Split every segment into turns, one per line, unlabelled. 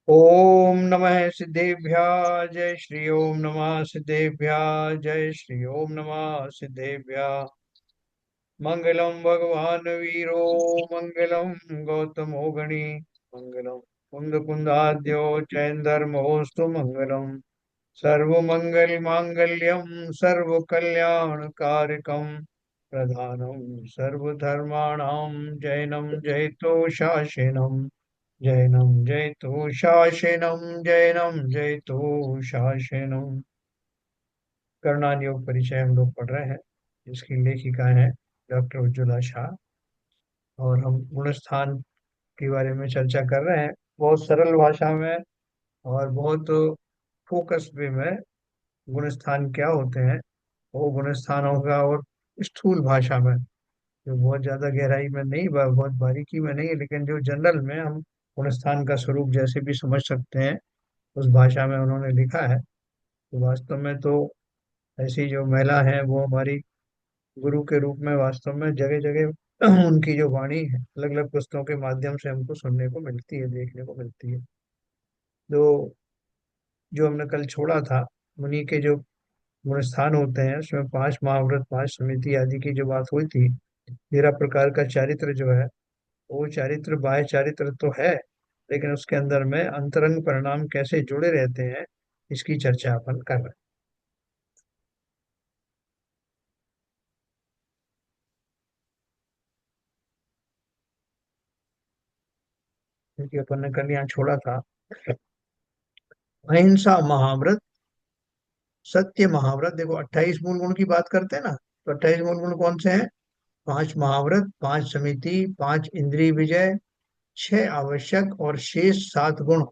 ओम नमः सिद्धेभ्यः जय श्री ओम नमः सिद्धेभ्यः जय श्री ओम नमः सिद्धेभ्यः। मंगलम भगवान वीरो मंगलम गौतमो गणी मंगलम कुंद कुंदाद्यो चैंदर्मोऽस्तु मंगलम सर्वमंगल मांगल्यम सर्व कल्याण कारकम प्रधानम सर्वधर्माणां जैनम जयतो शासनम जैनम जयतु शासनम जैनम जयतु शासनम। करणान योग परिचय हम लोग पढ़ रहे हैं, जिसकी लेखिका है डॉक्टर उज्ज्वला शाह। और हम गुणस्थान के बारे में चर्चा कर रहे हैं, बहुत सरल भाषा में और बहुत फोकस वे में। गुणस्थान क्या होते हैं, वो गुणस्थान होगा, और स्थूल भाषा में, जो बहुत ज्यादा गहराई में नहीं, बहुत बारीकी में नहीं, लेकिन जो जनरल में हम गुणस्थान का स्वरूप जैसे भी समझ सकते हैं, उस भाषा में उन्होंने लिखा है। तो वास्तव में तो ऐसी जो महिला है वो हमारी गुरु के रूप में वास्तव में जगह जगह उनकी जो वाणी है अलग अलग पुस्तकों के माध्यम से हमको सुनने को मिलती है, देखने को मिलती है। तो जो हमने कल छोड़ा था, मुनि के जो गुण स्थान होते हैं, उसमें पांच महाव्रत, पांच समिति आदि की जो बात हुई थी। 13 प्रकार का चारित्र जो है, वो चारित्र बाह्य चारित्र तो है, लेकिन उसके अंदर में अंतरंग परिणाम कैसे जुड़े रहते हैं, इसकी चर्चा अपन कर रहे हैं। क्योंकि अपन ने कल यहाँ छोड़ा था, अहिंसा महाव्रत, सत्य महाव्रत। देखो 28 मूल गुण की बात करते हैं ना, तो 28 मूल गुण कौन से हैं? पांच महाव्रत, पांच समिति, पांच इंद्रिय विजय, छह आवश्यक और शेष सात गुण।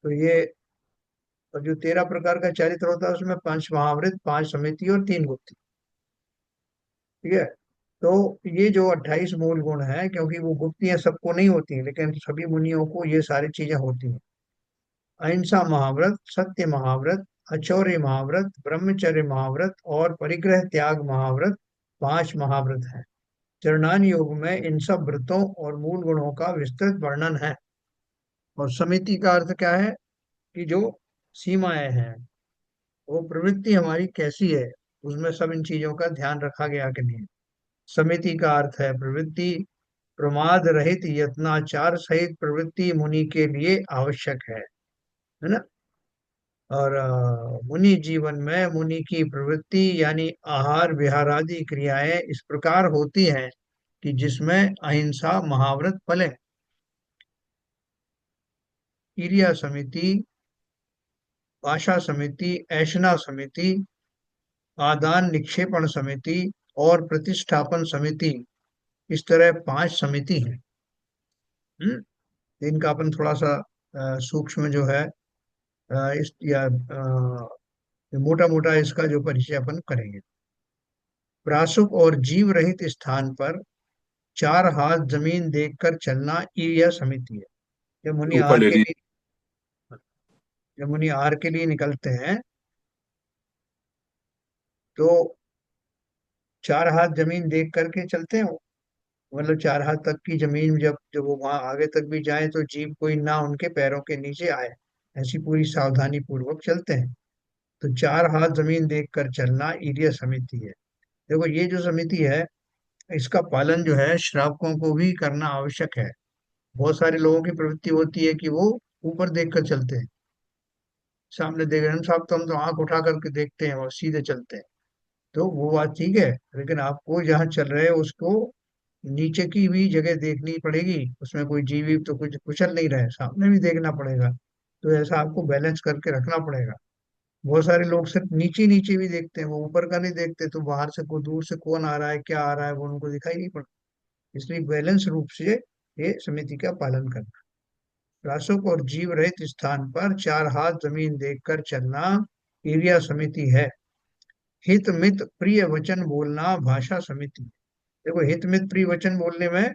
तो ये, और जो 13 प्रकार का चरित्र होता है उसमें पांच महावृत, पांच समिति और तीन गुप्ती। ठीक है। तो ये जो 28 मूल गुण है, क्योंकि वो गुप्तियां सबको नहीं होती हैं, लेकिन सभी मुनियों को ये सारी चीजें होती हैं। अहिंसा महाव्रत, सत्य महाव्रत, अचौर्य महाव्रत, ब्रह्मचर्य महाव्रत और परिग्रह त्याग महाव्रत, पांच महाव्रत हैं। चरणान योग में इन सब व्रतों और मूल गुणों का विस्तृत वर्णन है। और समिति का अर्थ क्या है? कि जो सीमाएं हैं, वो प्रवृत्ति हमारी कैसी है, उसमें सब इन चीजों का ध्यान रखा गया कि नहीं। समिति का अर्थ है प्रवृत्ति, प्रमाद रहित यत्नाचार सहित प्रवृत्ति मुनि के लिए आवश्यक है ना। और मुनि जीवन में मुनि की प्रवृत्ति यानी आहार विहार आदि क्रियाएं इस प्रकार होती हैं कि जिसमें अहिंसा महाव्रत फले। क्रिया समिति, भाषा समिति, ऐषणा समिति, आदान निक्षेपण समिति और प्रतिष्ठापन समिति, इस तरह पांच समिति हैं। इनका अपन थोड़ा सा सूक्ष्म जो है, इस या मोटा मोटा इसका जो परिचय अपन करेंगे। प्रासुप और जीव रहित स्थान पर चार हाथ जमीन देखकर चलना, ये यह समिति है। जब मुनि
ऊपर
आहार
ले
के
ली।
लिए जब मुनि आहार के लिए निकलते हैं, तो चार हाथ जमीन देख करके चलते हैं वो। मतलब चार हाथ तक की जमीन, जब जब वो वहां आगे तक भी जाए तो जीव कोई ना उनके पैरों के नीचे आए, ऐसी पूरी सावधानी पूर्वक चलते हैं। तो चार हाथ जमीन देखकर चलना ईर्य समिति है। देखो ये जो समिति है, इसका पालन जो है श्रावकों को भी करना आवश्यक है। बहुत सारे लोगों की प्रवृत्ति होती है कि वो ऊपर देख कर चलते हैं, सामने देख रहे हैं साहब, तो हम तो आंख उठा करके देखते हैं और सीधे चलते हैं। तो वो बात ठीक है, लेकिन आपको जहाँ चल रहे हैं उसको नीचे की भी जगह देखनी पड़ेगी, उसमें कोई जीवी तो कुछ कुचल नहीं रहे, सामने भी देखना पड़ेगा। तो ऐसा आपको बैलेंस करके रखना पड़ेगा। बहुत सारे लोग सिर्फ नीचे नीचे भी देखते हैं, वो ऊपर का नहीं देखते, तो बाहर से को दूर से कौन आ रहा है क्या आ रहा है वो उनको दिखाई नहीं पड़ता। इसलिए बैलेंस रूप से ये समिति का पालन करना। रासुक और जीव रहित स्थान पर चार हाथ जमीन देखकर चलना क्रिया समिति है। हित मित प्रिय वचन बोलना भाषा समिति। देखो हित मित प्रिय वचन बोलने में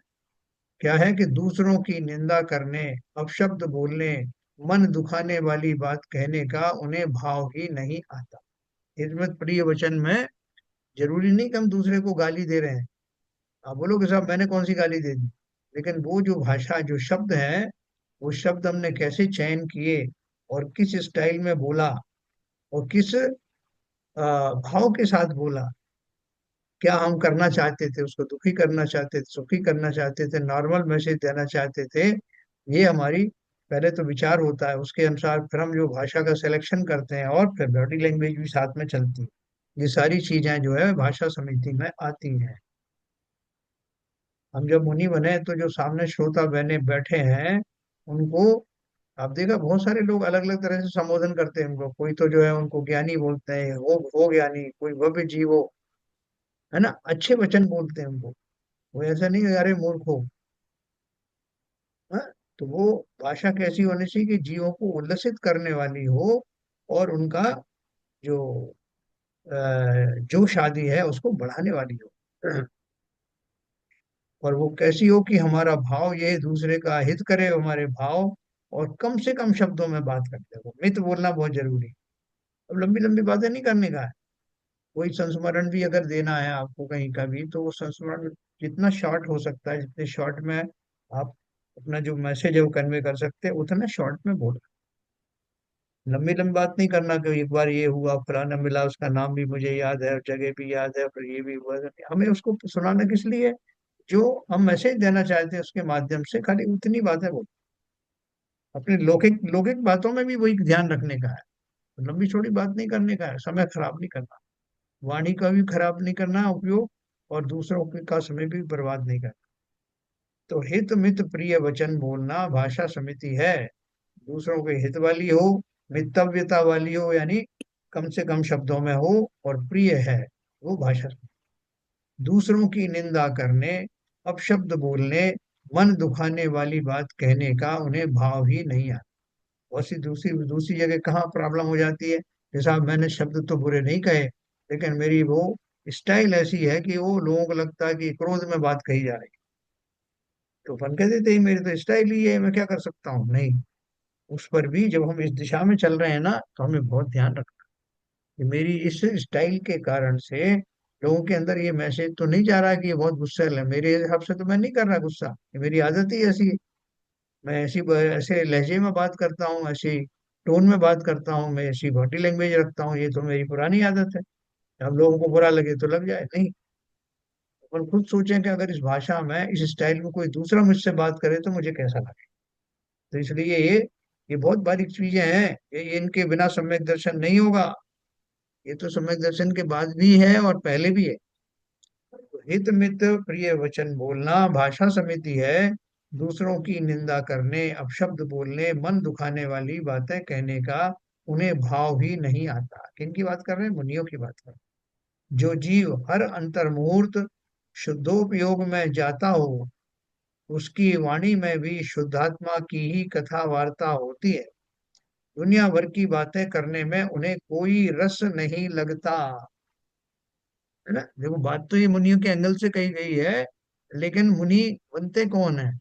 क्या है कि दूसरों की निंदा करने, अपशब्द बोलने, मन दुखाने वाली बात कहने का उन्हें भाव ही नहीं आता। हित मित प्रिय वचन में जरूरी नहीं कि हम दूसरे को गाली दे रहे हैं। आप बोलोगे साहब मैंने कौन सी गाली दे दी, लेकिन वो जो भाषा, जो शब्द है, वो शब्द हमने कैसे चयन किए और किस स्टाइल में बोला और किस भाव के साथ बोला, क्या हम करना चाहते थे, उसको दुखी करना चाहते थे, सुखी करना चाहते थे, नॉर्मल मैसेज देना चाहते थे, ये हमारी पहले तो विचार होता है। उसके अनुसार फिर हम जो भाषा का सिलेक्शन करते हैं और फिर बॉडी लैंग्वेज भी साथ में चलती है। ये सारी चीजें जो है भाषा समिति में आती हैं। हम जब मुनि बने तो जो सामने श्रोता बने बैठे हैं उनको, आप देखा बहुत सारे लोग अलग अलग तरह से संबोधन करते हैं उनको। कोई तो जो है उनको ज्ञानी बोलते हैं, हो ज्ञानी, कोई भव्य जीव हो, है ना, अच्छे वचन बोलते हैं उनको। वो ऐसा नहीं है, अरे मूर्ख हो। हाँ? तो वो भाषा कैसी होनी चाहिए कि जीवों को उल्लसित करने वाली हो और उनका जो जो शादी है उसको बढ़ाने वाली हो। और वो कैसी हो कि हमारा भाव ये दूसरे का हित करे, हमारे भाव, और कम से कम शब्दों में बात करते हो। मित बोलना बहुत जरूरी है। अब लंबी लंबी बातें नहीं करने का है। कोई संस्मरण भी अगर देना है आपको कहीं का भी, तो वो संस्मरण जितना शॉर्ट हो सकता है, जितने शॉर्ट में आप अपना जो मैसेज है वो कन्वे कर सकते हैं, उतना शॉर्ट में बोल। लंबी लंबी बात नहीं करना कि एक बार ये हुआ, फलाना मिला, उसका नाम भी मुझे याद है और जगह भी याद है, फिर ये भी हुआ। हमें उसको सुनाना किस लिए? जो हम मैसेज देना चाहते हैं उसके माध्यम से खाली उतनी बातें बोल। अपनी लौकिक लौकिक बातों में भी वही ध्यान रखने का है। लंबी चौड़ी बात नहीं करने का है, समय खराब नहीं करना, वाणी का भी खराब नहीं करना उपयोग, और दूसरों का समय भी बर्बाद नहीं करना। तो हित मित प्रिय वचन बोलना भाषा समिति है। दूसरों के हित वाली हो, मितव्यता वाली हो, यानी कम से कम शब्दों में हो, और प्रिय है, वो भाषा। दूसरों की निंदा करने, अपशब्द बोलने, मन दुखाने वाली बात कहने का उन्हें भाव ही नहीं आता। वैसी दूसरी दूसरी जगह कहाँ प्रॉब्लम हो जाती है, जैसा मैंने शब्द तो बुरे नहीं कहे, लेकिन मेरी वो स्टाइल ऐसी है कि वो लोगों को लगता है कि क्रोध में बात कही जा रही है। तो अपन कह देते हैं मेरी तो स्टाइल ही है, मैं क्या कर सकता हूँ। नहीं, उस पर भी जब हम इस दिशा में चल रहे हैं ना, तो हमें बहुत ध्यान रखना है कि मेरी इस स्टाइल के कारण से लोगों के अंदर ये मैसेज तो नहीं जा रहा है कि ये बहुत गुस्सैल है। मेरे हिसाब से तो मैं नहीं कर रहा गुस्सा, ये मेरी आदत ही ऐसी है। मैं ऐसे लहजे में बात करता हूँ, ऐसी टोन में बात करता हूँ, मैं ऐसी बॉडी लैंग्वेज रखता हूँ, ये तो मेरी पुरानी आदत है। अब लोगों को बुरा लगे तो लग जाए, नहीं। अपन खुद सोचें कि अगर इस भाषा में, इस स्टाइल में कोई दूसरा मुझसे बात करे तो मुझे कैसा लगे। तो इसलिए ये बहुत बारीक चीजें हैं, ये इनके बिना सम्यक दर्शन नहीं होगा। ये तो सम्यक दर्शन के बाद भी है और पहले भी है। तो हित मित प्रिय वचन बोलना भाषा समिति है। दूसरों की निंदा करने, अपशब्द बोलने, मन दुखाने वाली बातें कहने का उन्हें भाव ही नहीं आता। किन की बात कर रहे हैं? मुनियों की बात कर रहे हैं। जो जीव हर अंतर मुहूर्त शुद्धोपयोग में जाता हो, उसकी वाणी में भी शुद्धात्मा की ही कथा वार्ता होती है। दुनिया भर की बातें करने में उन्हें कोई रस नहीं लगता। है ना, देखो बात तो ये मुनियों के एंगल से कही गई है, लेकिन मुनि बनते कौन है?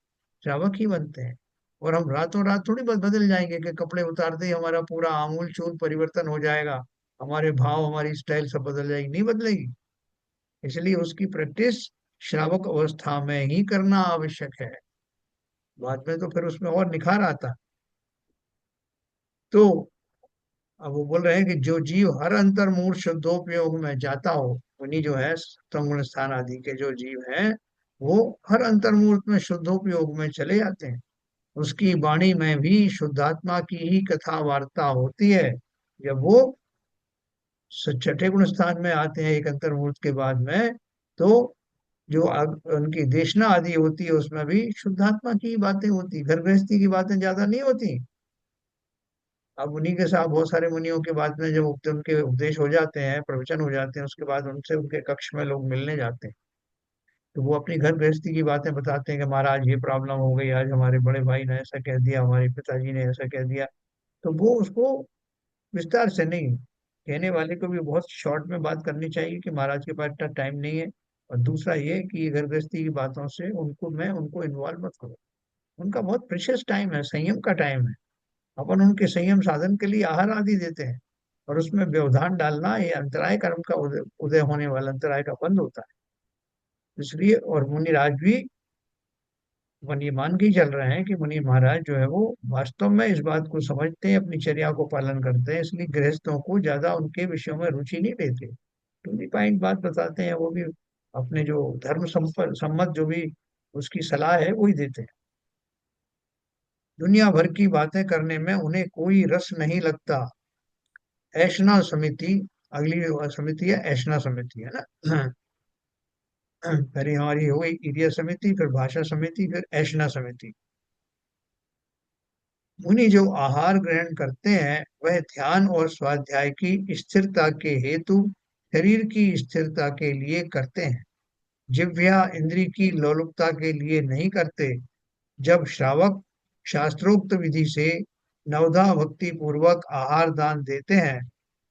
श्रावक ही बनते हैं। और हम रातों रात थोड़ी बदल जाएंगे कि कपड़े उतारते ही हमारा पूरा आमूल चूल परिवर्तन हो जाएगा, हमारे भाव, हमारी स्टाइल सब बदल जाएगी, नहीं बदलेगी। इसलिए उसकी प्रैक्टिस श्रावक अवस्था में ही करना आवश्यक है। बाद में तो फिर उसमें और निखार आता। तो अब वो बोल रहे हैं कि जो जीव हर अंतर मूर्त शुद्धोपयोग में जाता हो, उन्हीं जो है सत्वगुण स्थान आदि के जो जीव हैं, वो हर अंतर मूर्त में शुद्धोपयोग में चले जाते हैं। उसकी वाणी में भी शुद्धात्मा की ही कथा वार्ता होती है। जब वो छठे गुण स्थान में आते हैं एक अंतर मूर्त के बाद में, तो जो उनकी देशना आदि होती है उसमें भी शुद्धात्मा की बातें होती, घर गृहस्थी की बातें ज्यादा नहीं होती। अब उन्हीं के साथ बहुत सारे मुनियों के बाद में जब उनके उपदेश हो जाते हैं, प्रवचन हो जाते हैं, उसके बाद उनसे उनके कक्ष में लोग मिलने जाते हैं। तो वो अपनी घर गृहस्थी की बातें बताते हैं कि महाराज ये प्रॉब्लम हो गई, आज हमारे बड़े भाई ने ऐसा कह दिया, हमारे पिताजी ने ऐसा कह दिया। तो वो उसको विस्तार से नहीं, कहने वाले को भी बहुत शॉर्ट में बात करनी चाहिए कि महाराज के पास इतना टाइम नहीं है। और दूसरा ये कि ये घर गृहस्थी की बातों से उनको इन्वॉल्व मत करो। उनका बहुत प्रेशियस टाइम है, संयम का टाइम है। अपन उनके संयम साधन के लिए आहार आदि देते हैं, और उसमें व्यवधान डालना ये अंतराय कर्म का उदय उदय होने वाला अंतराय का बंद होता है। इसलिए और मुनिराज भी अपन ये मान के ही चल रहे हैं कि मुनि महाराज जो है वो वास्तव में इस बात को समझते हैं, अपनी चर्या को पालन करते हैं, इसलिए गृहस्थों को ज्यादा उनके विषयों में रुचि नहीं लेते। टू दी पॉइंट बात बताते हैं, वो भी अपने जो धर्म सम्मत जो भी उसकी सलाह है वही देते हैं। दुनिया भर की बातें करने में उन्हें कोई रस नहीं लगता। ऐशना समिति, अगली समिति है ऐशना समिति, है ना। पहले हमारी हो गई ईरिया समिति, फिर भाषा समिति, फिर ऐशना समिति। मुनि जो आहार ग्रहण करते हैं वह ध्यान और स्वाध्याय की स्थिरता के हेतु शरीर की स्थिरता के लिए करते हैं, जिह्वा इंद्री की लोलुपता के लिए नहीं करते। जब श्रावक शास्त्रोक्त विधि से नवधा भक्ति पूर्वक आहार दान देते हैं,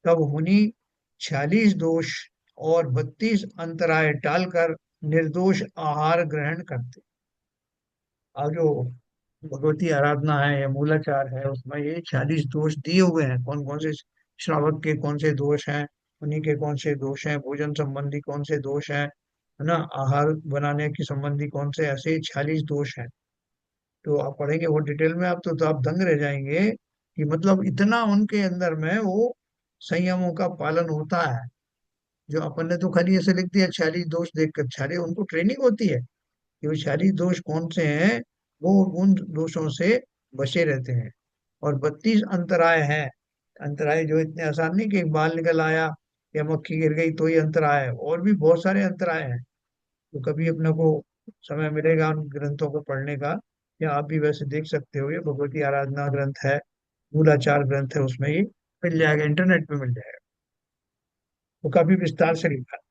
तब मुनि 46 दोष और 32 अंतराय टालकर निर्दोष आहार ग्रहण करते। और जो भगवती आराधना है या मूलाचार है उसमें ये 46 दोष दिए हुए हैं, कौन कौन से श्रावक के कौन से दोष हैं, उन्हीं के कौन से दोष हैं, भोजन संबंधी कौन से दोष हैं, है ना, आहार बनाने की संबंधी कौन से, ऐसे 46 दोष हैं। तो आप पढ़ेंगे वो डिटेल में, आप तो आप दंग रह जाएंगे कि मतलब इतना उनके अंदर में वो संयमों का पालन होता है। जो अपन ने तो खाली ऐसे लिख दिया 46 दोष देखकर, 46 उनको ट्रेनिंग होती है कि वो 46 दोष कौन से हैं, वो उन दोषों से बचे रहते हैं। और 32 अंतराय हैं। अंतराय जो इतने आसान नहीं कि एक बाल निकल आया या मक्खी गिर गई तो ही अंतराय है, और भी बहुत सारे अंतराय हैं। तो कभी अपने को समय मिलेगा उन ग्रंथों को पढ़ने का, या आप भी वैसे देख सकते हो, ये भगवती आराधना ग्रंथ है, मूलाचार ग्रंथ है, उसमें ये मिल जाएगा, इंटरनेट पे मिल जाएगा। वो काफी विस्तार से लिखा है।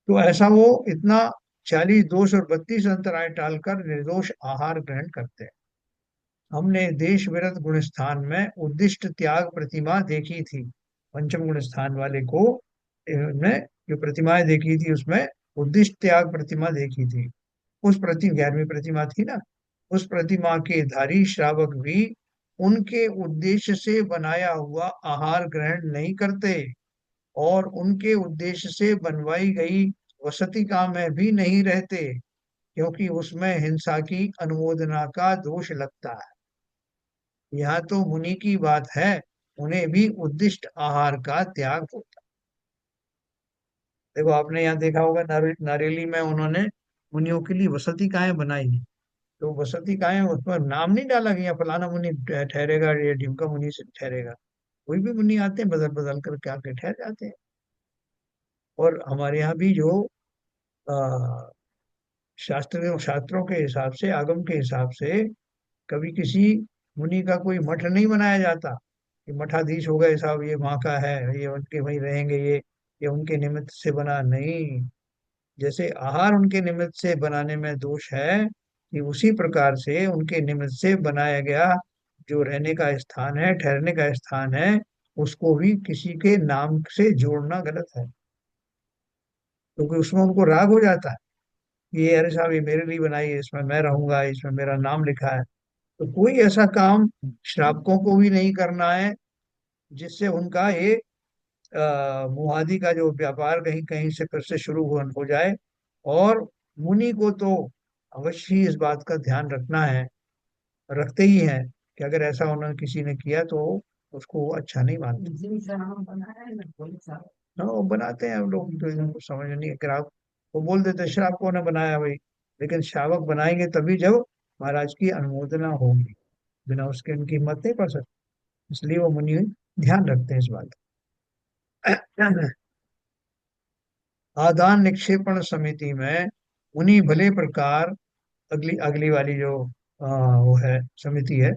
तो ऐसा वो इतना 40 दोष और 32 अंतराय टालकर निर्दोष आहार ग्रहण करते हैं। हमने देश विरत गुण स्थान में उद्दिष्ट त्याग प्रतिमा देखी थी। पंचम गुण स्थान वाले को ने जो प्रतिमाएं देखी थी उसमें उद्दिष्ट त्याग प्रतिमा देखी थी। उस प्रति 11वीं प्रतिमा थी ना, उस प्रतिमा के धारी श्रावक भी उनके उद्देश्य से बनाया हुआ आहार ग्रहण नहीं करते, और उनके उद्देश्य से बनवाई गई वसतिका में भी नहीं रहते, क्योंकि उसमें हिंसा की अनुमोदना का दोष लगता है। यहाँ तो मुनि की बात है, उन्हें भी उद्दिष्ट आहार का त्याग होता है। देखो आपने यहाँ देखा होगा नारेली में उन्होंने मुनियों के लिए वसतिकाएं बनाई हैं। तो वसतिकाएं, उस पर नाम नहीं डाला गया फलाना मुनि ठहरेगा या ढिमका मुनि से ठहरेगा। कोई भी मुनि आते हैं बदल बदल कर क्या के ठहर जाते हैं। और हमारे यहाँ भी जो आ, शास्त्रों के हिसाब से, आगम के हिसाब से कभी किसी मुनि का कोई मठ नहीं बनाया जाता कि मठाधीश हो गए साहब, ये वहाँ का है, ये उनके वहीं रहेंगे, ये उनके निमित्त से बना नहीं। जैसे आहार उनके निमित्त से बनाने में दोष है, कि उसी प्रकार से उनके निमित्त से बनाया गया जो रहने का स्थान है, ठहरने का स्थान है, उसको भी किसी के नाम से जोड़ना गलत है, क्योंकि उसमें उनको राग हो जाता है कि ये अरे साहब ये मेरे लिए बनाई है, इसमें मैं रहूंगा, इसमें मेरा नाम लिखा है। तो कोई ऐसा काम श्रावकों को भी नहीं करना है जिससे उनका ये मुहादि का जो व्यापार कहीं कहीं से फिर से शुरू हो जाए। और मुनि को तो अवश्य ही इस बात का ध्यान रखना है, रखते ही हैं, कि अगर ऐसा उन्होंने किसी ने किया तो उसको वो अच्छा नहीं मानते। हाँ वो बनाते हैं हम लोग, तो इनको समझ नहीं है, ग्राहक वो बोल देते हैं श्रावकों ने बनाया भाई, लेकिन श्रावक बनाएंगे तभी जब महाराज की अनुमोदना होगी, बिना उसके उनकी हिम्मत नहीं पड़ सकती। इसलिए वो मुनि ध्यान रखते हैं इस बात का। आदान निक्षेपण समिति में मुनि भले प्रकार, अगली अगली वाली जो वो है समिति है,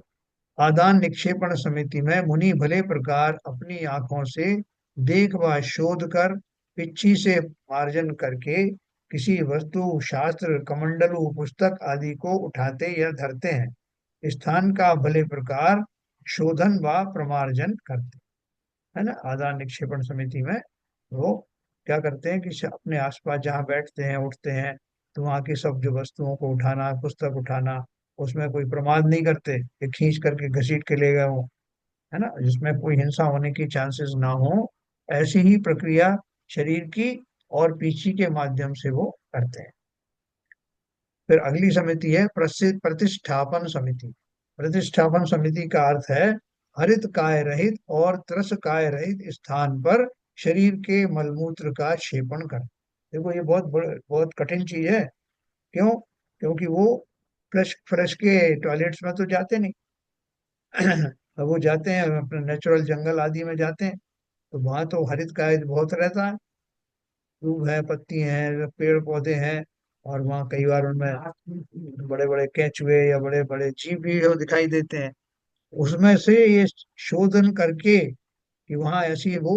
आदान निक्षेपण समिति में मुनि भले प्रकार अपनी आंखों से देख व शोध कर, पिच्छी से मार्जन करके किसी वस्तु, शास्त्र, कमंडलू, पुस्तक आदि को उठाते या धरते हैं, स्थान का भले प्रकार शोधन व प्रमार्जन करते, है ना। आदान निक्षेपण समिति में वो क्या करते हैं कि अपने आसपास जहाँ बैठते हैं उठते हैं, तो वहाँ की सब जो वस्तुओं को उठाना, पुस्तक उठाना, उसमें कोई प्रमाद नहीं करते कि खींच करके घसीट के ले गए हो, है ना, जिसमें कोई हिंसा होने की चांसेस ना हो। ऐसी ही प्रक्रिया शरीर की और पीछी के माध्यम से वो करते हैं। फिर अगली समिति है प्रतिष्ठापन समिति। प्रतिष्ठापन समिति का अर्थ है हरित काय रहित और त्रस काय रहित स्थान पर शरीर के मलमूत्र का क्षेपण कर। देखो ये बहुत कठिन चीज है। क्यों? क्योंकि वो फ्रेश फ्रेश के टॉयलेट्स में तो जाते नहीं। अब वो जाते हैं अपने नेचुरल जंगल आदि में जाते हैं, तो वहां तो हरित काय बहुत रहता है। दूब है, पत्ती हैं, पेड़ पौधे हैं। और वहाँ कई बार उनमें बड़े बड़े केंचुए या बड़े बड़े जीव भी जो दिखाई देते हैं। उसमें से ये शोधन करके कि वहाँ ऐसी वो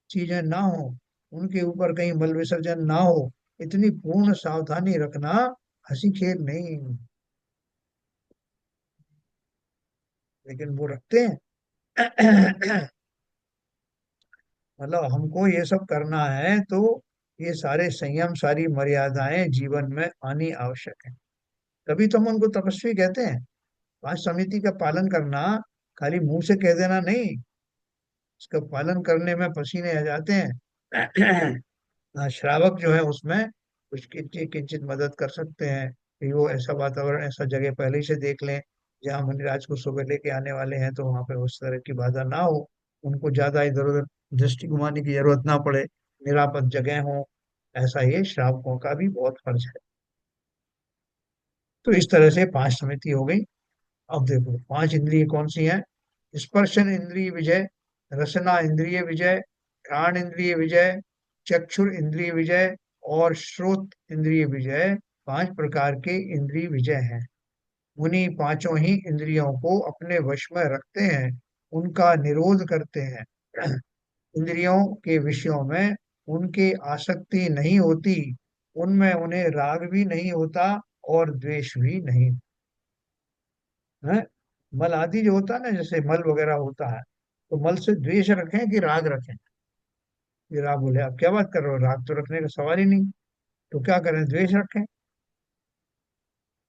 चीजें ना हो, उनके ऊपर कहीं मल विसर्जन ना हो, इतनी पूर्ण सावधानी रखना हंसी खेल नहीं। लेकिन वो रखते हैं। मतलब हमको ये सब करना है तो ये सारे संयम, सारी मर्यादाएं जीवन में आनी आवश्यक है। तभी तो हम उनको तपस्वी कहते हैं। पांच समिति का पालन करना खाली मुंह से कह देना नहीं, इसका पालन करने में पसीने आ जाते हैं। श्रावक जो है उसमें कुछ किंचित किंचित मदद कर सकते हैं कि वो ऐसा वातावरण, ऐसा जगह पहले ही से देख लें जहाँ मुनिराज को सुबह लेके आने वाले हैं, तो वहां पे उस तरह की बाधा ना हो, उनको ज्यादा इधर उधर दृष्टि घुमाने की जरूरत ना पड़े, निरापद जगह हो। ऐसा ये श्रावकों का भी बहुत फर्ज है। तो इस तरह से पांच समिति हो गई। अब देखो पांच इंद्रिय कौन सी हैं। स्पर्शन इंद्रिय विजय, रसना इंद्रिय विजय, घ्राण इंद्रिय विजय, चक्षुर इंद्रिय विजय और श्रोत इंद्रिय विजय। पांच प्रकार के इंद्रिय विजय हैं। मुनि पांचों ही इंद्रियों को अपने वश में रखते हैं, उनका निरोध करते हैं। इंद्रियों के विषयों में उनके आसक्ति नहीं होती, उनमें उन्हें राग भी नहीं होता और द्वेष भी नहीं है। मल आदि जो होता है ना, जैसे मल वगैरह होता है, तो मल से द्वेष रखें कि राग रखें? ये राग बोले आप क्या बात कर रहे हो, राग तो रखने का सवाल ही नहीं। तो क्या करें, द्वेष रखें?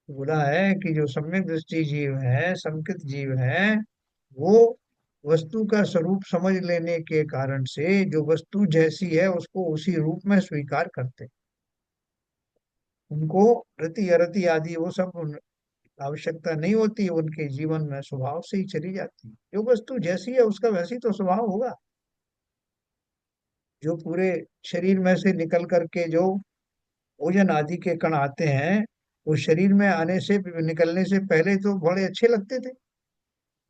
तो बोला है कि जो सम्यक दृष्टि जीव है, संकित जीव है, वो वस्तु का स्वरूप समझ लेने के कारण से जो वस्तु जैसी है उसको उसी रूप में स्वीकार करते। उनको रति अरति आदि वो सब आवश्यकता नहीं होती, उनके जीवन में स्वभाव से ही चली जाती है। जो वस्तु जैसी है उसका वैसी तो स्वभाव होगा। जो पूरे शरीर में से निकल करके जो ओजन आदि के कण आते हैं, वो शरीर में आने से, निकलने से पहले तो बड़े अच्छे लगते थे,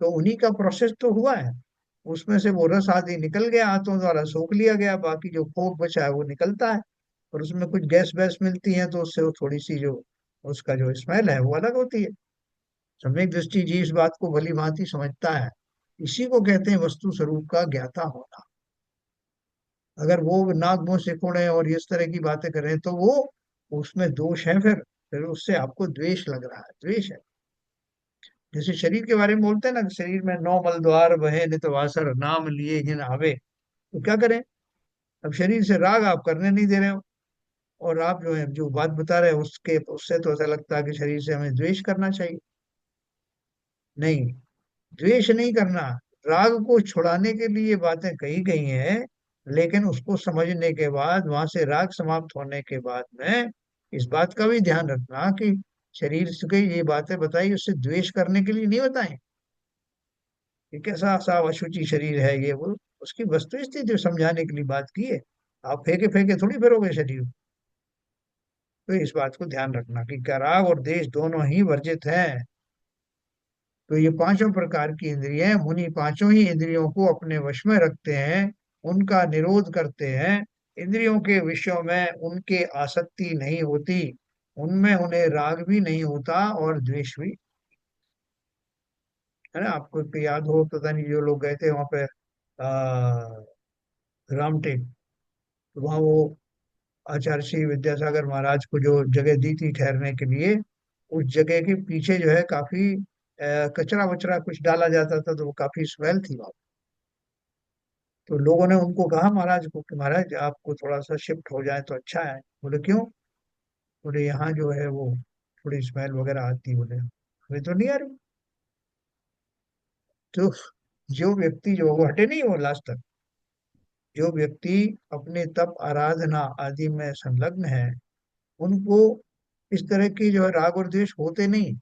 तो उन्हीं का प्रोसेस तो हुआ है। उसमें से वो रस आदि निकल गया, हाथों द्वारा सोख लिया गया, बाकी जो फोक बचा है वो निकलता है। और उसमें कुछ गैस वैस मिलती है, तो उससे वो थोड़ी सी जो उसका जो स्मेल है वो अलग होती है। सम्यक दृष्टि जी इस बात को भली भांति समझता है। इसी को कहते हैं वस्तु स्वरूप का ज्ञाता होना। अगर वो नाक मुंह सिकोड़े और इस तरह की बातें करें तो वो उसमें दोष है। फिर उससे आपको द्वेष लग रहा है, द्वेष है। जैसे शरीर के बारे में बोलते हैं ना कि शरीर में नौ मल द्वार बहे नित वासर नाम लिए जिन आवे। तो क्या करें? अब शरीर से राग आप करने नहीं दे रहे हो, और आप जो है जो बात बता रहे हो उसके उससे तो ऐसा लगता है कि शरीर से हमें द्वेष करना चाहिए। नहीं, द्वेष नहीं करना। राग को छुड़ाने के लिए बातें कही गई हैं, लेकिन उसको समझने के बाद, वहां से राग समाप्त होने के बाद में इस बात का भी ध्यान रखना कि शरीर से ये बातें बताई उससे द्वेष करने के लिए नहीं बताई कि कैसा सा अशुचि शरीर है ये वो। उसकी वस्तु स्थिति समझाने के लिए बात की है। आप फेंके फेंके थोड़ी फिरोगे शरीर। तो इस बात को ध्यान रखना कि क्या राग और द्वेष दोनों ही वर्जित हैं। तो ये पांचों प्रकार की इंद्रियां, मुनि पांचों ही इंद्रियों को अपने वश में रखते हैं, उनका निरोध करते हैं। इंद्रियों के विषयों में उनके आसक्ति नहीं होती, उनमें उन्हें राग भी नहीं होता और द्वेष भी। है ना? आपको तो याद हो, पता नहीं जो लोग गए थे वहां पे आ, रामटेक, तो वहाँ वो आचार्य श्री विद्यासागर महाराज को जो जगह दी थी ठहरने के लिए, उस जगह के पीछे जो है काफी कचरा वचरा कुछ डाला जाता था, तो वो काफी स्मेल थी वहाँ। तो लोगों ने उनको कहा महाराज को कि महाराज आपको थोड़ा सा शिफ्ट हो जाए तो अच्छा है। बोले क्यों? बोले यहाँ जो है वो थोड़ी स्मेल वगैरह आती है। बोले हमें तो नहीं आ रही। तो जो व्यक्ति जो वो हटे नहीं वो लास्ट तक, जो व्यक्ति अपने तप आराधना आदि में संलग्न है, उनको इस तरह की जो है राग और द्वेष होते नहीं।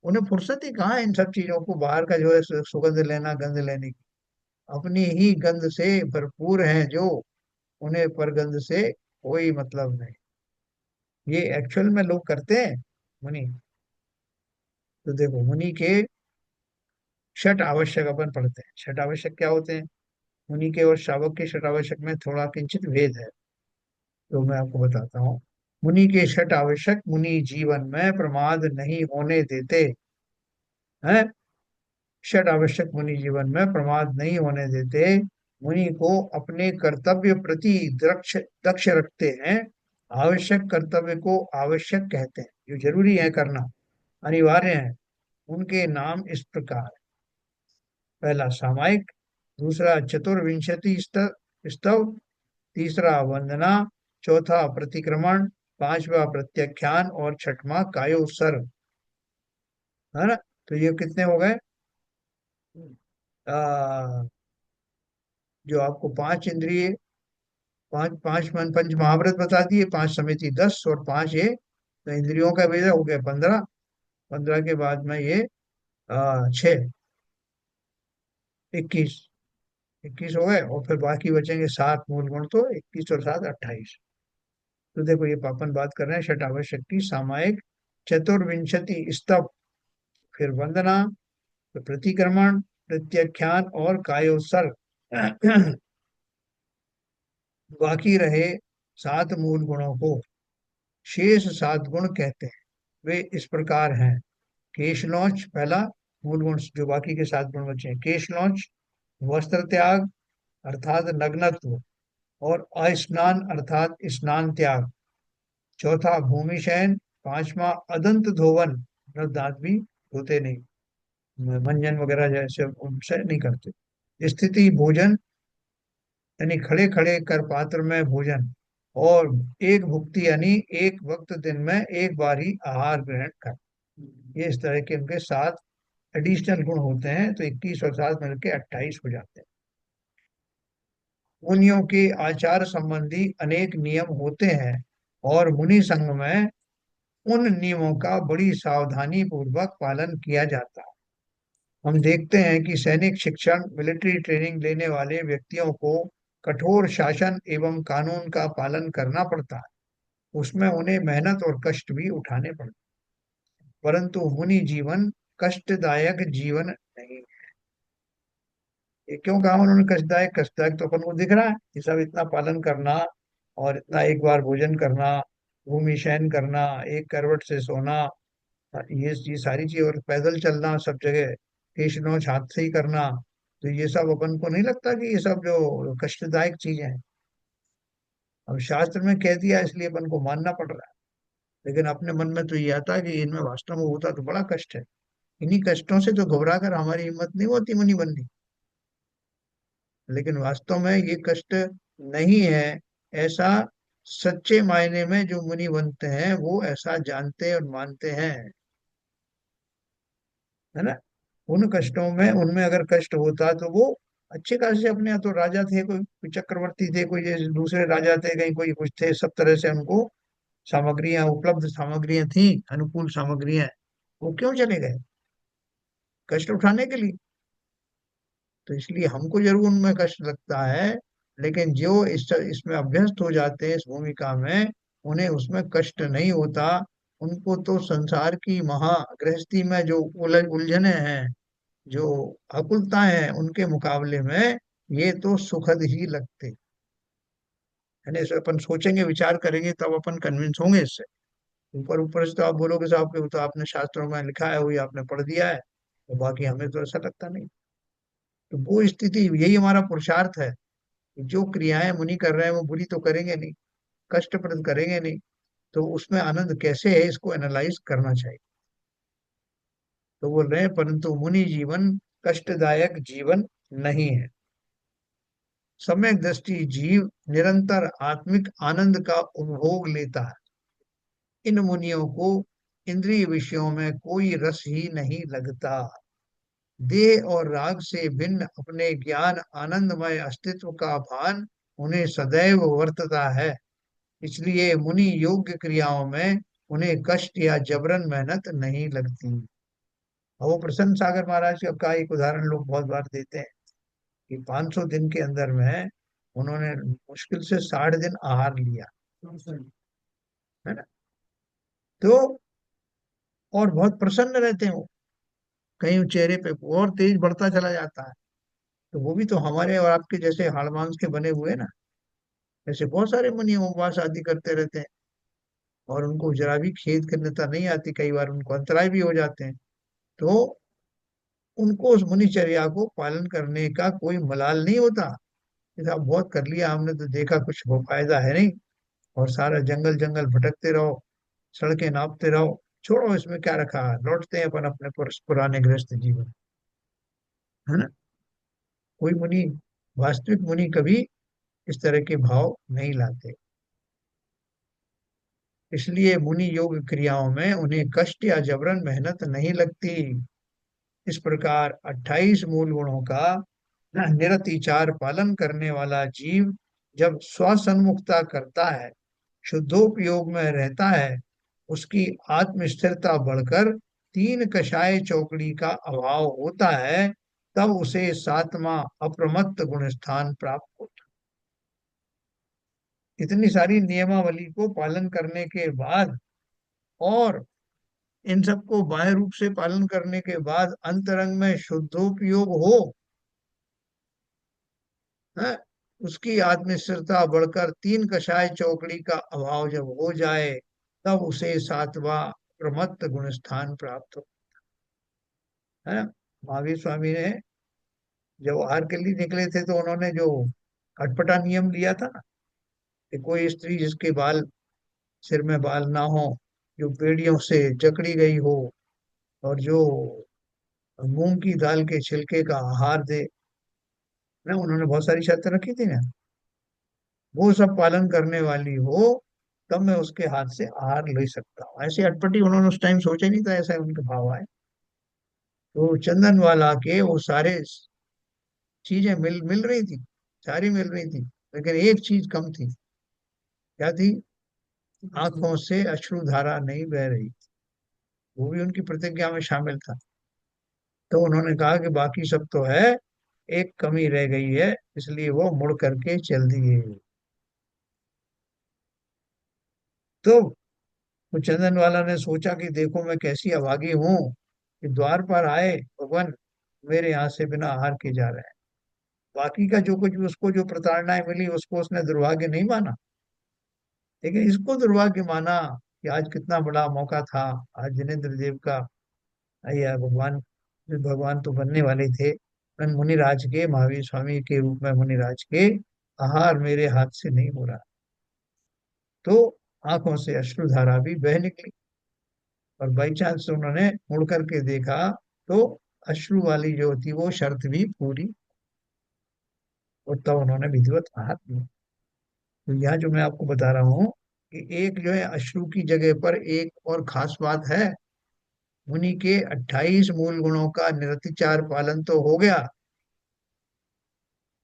उन्हें फुर्सत ही कहाँ है इन सब चीजों को, बाहर का जो है सुगंध लेना, गंध लेने की। अपनी ही गंध से भरपूर हैं जो, उन्हें परगंध से कोई मतलब नहीं। ये एक्चुअल में लोग करते हैं मुनि। तो देखो मुनि के षट आवश्यक अपन पढ़ते हैं। षट आवश्यक क्या होते हैं? मुनि के और श्रावक के षट आवश्यक में थोड़ा किंचित भेद है, तो मैं आपको बताता हूँ। मुनि के षट आवश्यक मुनि जीवन में प्रमाद नहीं होने देते हैं। षट आवश्यक मुनि जीवन में प्रमाद नहीं होने देते। मुनि को अपने कर्तव्य प्रति दक्ष दक्ष रखते हैं। आवश्यक कर्तव्य को आवश्यक कहते हैं, जो जरूरी है करना, अनिवार्य है। उनके नाम इस प्रकार: पहला सामायिक, दूसरा चतुर्विंशति स्तव, तीसरा वंदना, चौथा प्रतिक्रमण, पांचवा प्रत्याख्यान और छठवां कायोत्सर्ग। है ना? तो ये कितने हो गए? आ, जो आपको पांच इंद्रिय, पांच पांच मन पंच महाव्रत बता दिए, पांच समिति 10, और पांच ये तो इंद्रियों का भेद हो गया 15। 15 के बाद में ये 6, 21। 21 हो गए, और फिर बाकी बचेंगे 7 मूल गुण, तो 21 और 7 28। तो देखो ये पापन बात कर रहे हैं षटावश्यक की। सामायिक चतुर्विंशति स्तव, फिर वंदना, फिर प्रतिक्रमण, प्रत्याख्यान और कायोत्सर्ग। बाकी रहे 7 मूल गुणों को शेष 7 गुण कहते हैं। वे इस प्रकार हैं: केशलौच, पहला मूल गुण, जो बाकी के 7 गुण बचे हैं: केशलौच, वस्त्र त्याग अर्थात नग्नत्व, और अस्नान अर्थात स्नान त्याग। चौथा भूमि शयन, पांचवा अदंत धोवन, मतलब दांत भी धोते नहीं, मंजन वगैरह जैसे उनसे नहीं करते। स्थिति भोजन, यानी खड़े खड़े कर पात्र में भोजन, और एक भुक्ति यानी एक वक्त दिन में एक बार ही आहार ग्रहण कर। ये इस तरह के उनके 7 एडिशनल गुण होते हैं, तो 21 और 7 मिलकर 28 हो जाते हैं। मुनियों के आचार संबंधी अनेक नियम होते हैं, और मुनि संघ में उन नियमों का बड़ी सावधानी पूर्वक पालन किया जाता है। हम देखते हैं कि सैनिक शिक्षण, मिलिट्री ट्रेनिंग लेने वाले व्यक्तियों को कठोर शासन एवं कानून का पालन करना पड़ता है। उसमें उन्हें मेहनत और कष्ट भी उठाने पड़ते हैं। परंतु मुनि जीवन कष्टदायक जीवन नहीं। ये क्यों कहा उन्होंने कष्टदायक? कष्टदायक तो अपन को दिख रहा है, ये सब इतना पालन करना, और इतना एक बार भोजन करना, भूमि शयन करना, एक करवट से सोना, ये सारी चीज, और पैदल चलना सब जगह, केशनोच हाथ से ही करना। तो ये सब अपन को नहीं लगता कि ये सब जो कष्टदायक चीजें हैं? अब शास्त्र में कह दिया इसलिए अपन को मानना पड़ रहा है। लेकिन अपने मन में तो ये आता है कि इनमें वास्तव में होता तो बड़ा कष्ट है। इन्हीं कष्टों से तो घबरा कर हमारी हिम्मत नहीं होती मुनि बनने। लेकिन वास्तव में ये कष्ट नहीं है, ऐसा सच्चे मायने में जो मुनि बनते हैं वो ऐसा जानते और मानते हैं। है ना? उन कष्टों में, उनमें अगर कष्ट होता तो वो अच्छे खासे अपने, यहाँ तो राजा थे, कोई चक्रवर्ती थे, कोई जैसे दूसरे राजा थे, कहीं कोई कुछ थे, सब तरह से उनको सामग्रियां उपलब्ध, सामग्रियां थी, अनुकूल सामग्रियां। वो क्यों चले गए? कष्ट उठाने के लिए। तो इसलिए हमको जरूर उनमें कष्ट लगता है, लेकिन जो इसमें अभ्यस्त हो जाते हैं इस भूमिका में, उन्हें उसमें कष्ट नहीं होता। उनको तो संसार की महा गृहस्थी में जो उलझने हैं, जो आकुलताएं हैं, उनके मुकाबले में ये तो सुखद ही लगते। यानी इसे अपन सोचेंगे, विचार करेंगे, तब अपन कन्विंस होंगे इससे। ऊपर ऊपर से तो आप बोलोगे साहब कि वो तो आपने शास्त्रों में लिखा है, वही आपने पढ़ दिया है, तो बाकी हमें तो ऐसा लगता नहीं। तो वो स्थिति, यही हमारा पुरुषार्थ है कि जो क्रियाएं मुनि कर रहे हैं वो बुरी तो करेंगे नहीं, कष्टप्रद करेंगे नहीं। तो उसमें आनंद कैसे है, इसको एनालाइज करना चाहिए। तो बोल रहे हैं परंतु मुनि जीवन कष्टदायक जीवन नहीं है। सम्यक दृष्टि जीव निरंतर आत्मिक आनंद का उपभोग लेता है। इन मुनियों को इंद्रिय विषयों में कोई रस ही नहीं लगता। देह और राग से भिन्न अपने ज्ञान आनंदमय अस्तित्व का भान उन्हें सदैव वर्तता है। इसलिए मुनि योग्य क्रियाओं में उन्हें कष्ट या जबरन मेहनत नहीं लगती। और वो प्रसन्न सागर महाराज का एक उदाहरण लोग बहुत बार देते हैं कि 500 दिन के अंदर में उन्होंने मुश्किल से 60 दिन आहार लिया, है ना। तो और बहुत प्रसन्न रहते हैं वो, कहीं चेहरे पे और तेज बढ़ता चला जाता है। तो वो भी तो हमारे और आपके जैसे हाड़ मांस के बने हुए ना। ऐसे बहुत सारे मुनि उपवास आदि करते रहते हैं, और उनको जरा भी खेद खिन्नता नहीं आती, कई बार उनको अंतराय भी हो जाते हैं। तो उनको उस मुनिचर्या को पालन करने का कोई मलाल नहीं होता। जैसे आप बहुत कर लिया, हमने तो देखा कुछ हो फायदा है नहीं, और सारा जंगल जंगल भटकते रहो, सड़कें नापते रहो, छोड़ो इसमें क्या रखा है, लौटते हैं अपन अपने पुराने गृहस्थ जीवन, है ना। कोई मुनि, वास्तविक मुनि कभी इस तरह के भाव नहीं लाते। इसलिए मुनि योग क्रियाओं में उन्हें कष्ट या जबरन मेहनत नहीं लगती। इस प्रकार 28 मूल गुणों का निरतिचार पालन करने वाला जीव जब स्वसन्मुखता करता है, शुद्धोपयोग में रहता है, उसकी आत्मस्थिरता बढ़कर तीन कषाय चौकड़ी का अभाव होता है, तब उसे सातवां अप्रमत्त गुण स्थान प्राप्त होता है। इतनी सारी नियमावली को पालन करने के बाद, और इन सबको बाह्य रूप से पालन करने के बाद अंतरंग में शुद्धोपयोग हो, है, उसकी आत्मस्थिरता बढ़कर तीन कषाय चौकड़ी का अभाव जब हो जाए, तब उसे सातवां प्रमत्त गुण स्थान प्राप्त हो, है ना। महावीर स्वामी ने जब आहार के लिए निकले थे तो उन्होंने जो अटपटा नियम लिया था ना, कि कोई स्त्री जिसके बाल, सिर में बाल ना हो, जो बेड़ियों से जकड़ी गई हो, और जो मूंग की दाल के छिलके का आहार दे ना, उन्होंने बहुत सारी शर्तें रखी थी ना, वो सब पालन करने वाली हो, तब मैं उसके हाथ से आहार ले सकता हूँ। ऐसी अटपटी उन्होंने उस टाइम सोचा ही नहीं था, ऐसा उनके भाव आए। तो चंदन वाला के वो सारे चीजें मिल मिल रही थी, सारी मिल रही थी, लेकिन एक चीज कम थी। क्या थी? आंखों से अश्रुधारा नहीं बह रही, वो भी उनकी प्रतिज्ञा में शामिल था। तो उन्होंने कहा कि बाकी सब तो है, एक कमी रह गई है, इसलिए वो मुड़ करके चल दिए। तो तो चंदन वाला ने सोचा कि देखो मैं कैसी अभागी हूँ कि द्वार पर आए भगवान, मेरे यहाँ से बिना आहार के जा रहे हैं। बाकी का जो कुछ उसको जो प्रताड़नाएं मिली उसको उसने दुर्भाग्य नहीं माना, लेकिन इसको दुर्भाग्य माना कि आज कितना बड़ा मौका था। आज जिनेन्द्र देव का, या भगवान, भगवान तो बनने वाले थे, मैं मुनिराज के, महावीर स्वामी के रूप में मुनिराज के आहार मेरे हाथ से नहीं हो रहा। तो आंखों से अश्रुधारा भी बह निकली, और बाई चांस उन्होंने मुड़ करके देखा तो अश्रु वाली जो थी वो शर्त भी पूरी, और तब उन्होंने विधिवत आहार दिया। तो यहाँ जो मैं आपको बता रहा हूँ कि एक जो है अश्रु की जगह पर एक और खास बात है। मुनि के 28 मूल गुणों का निरतिचार पालन तो हो गया,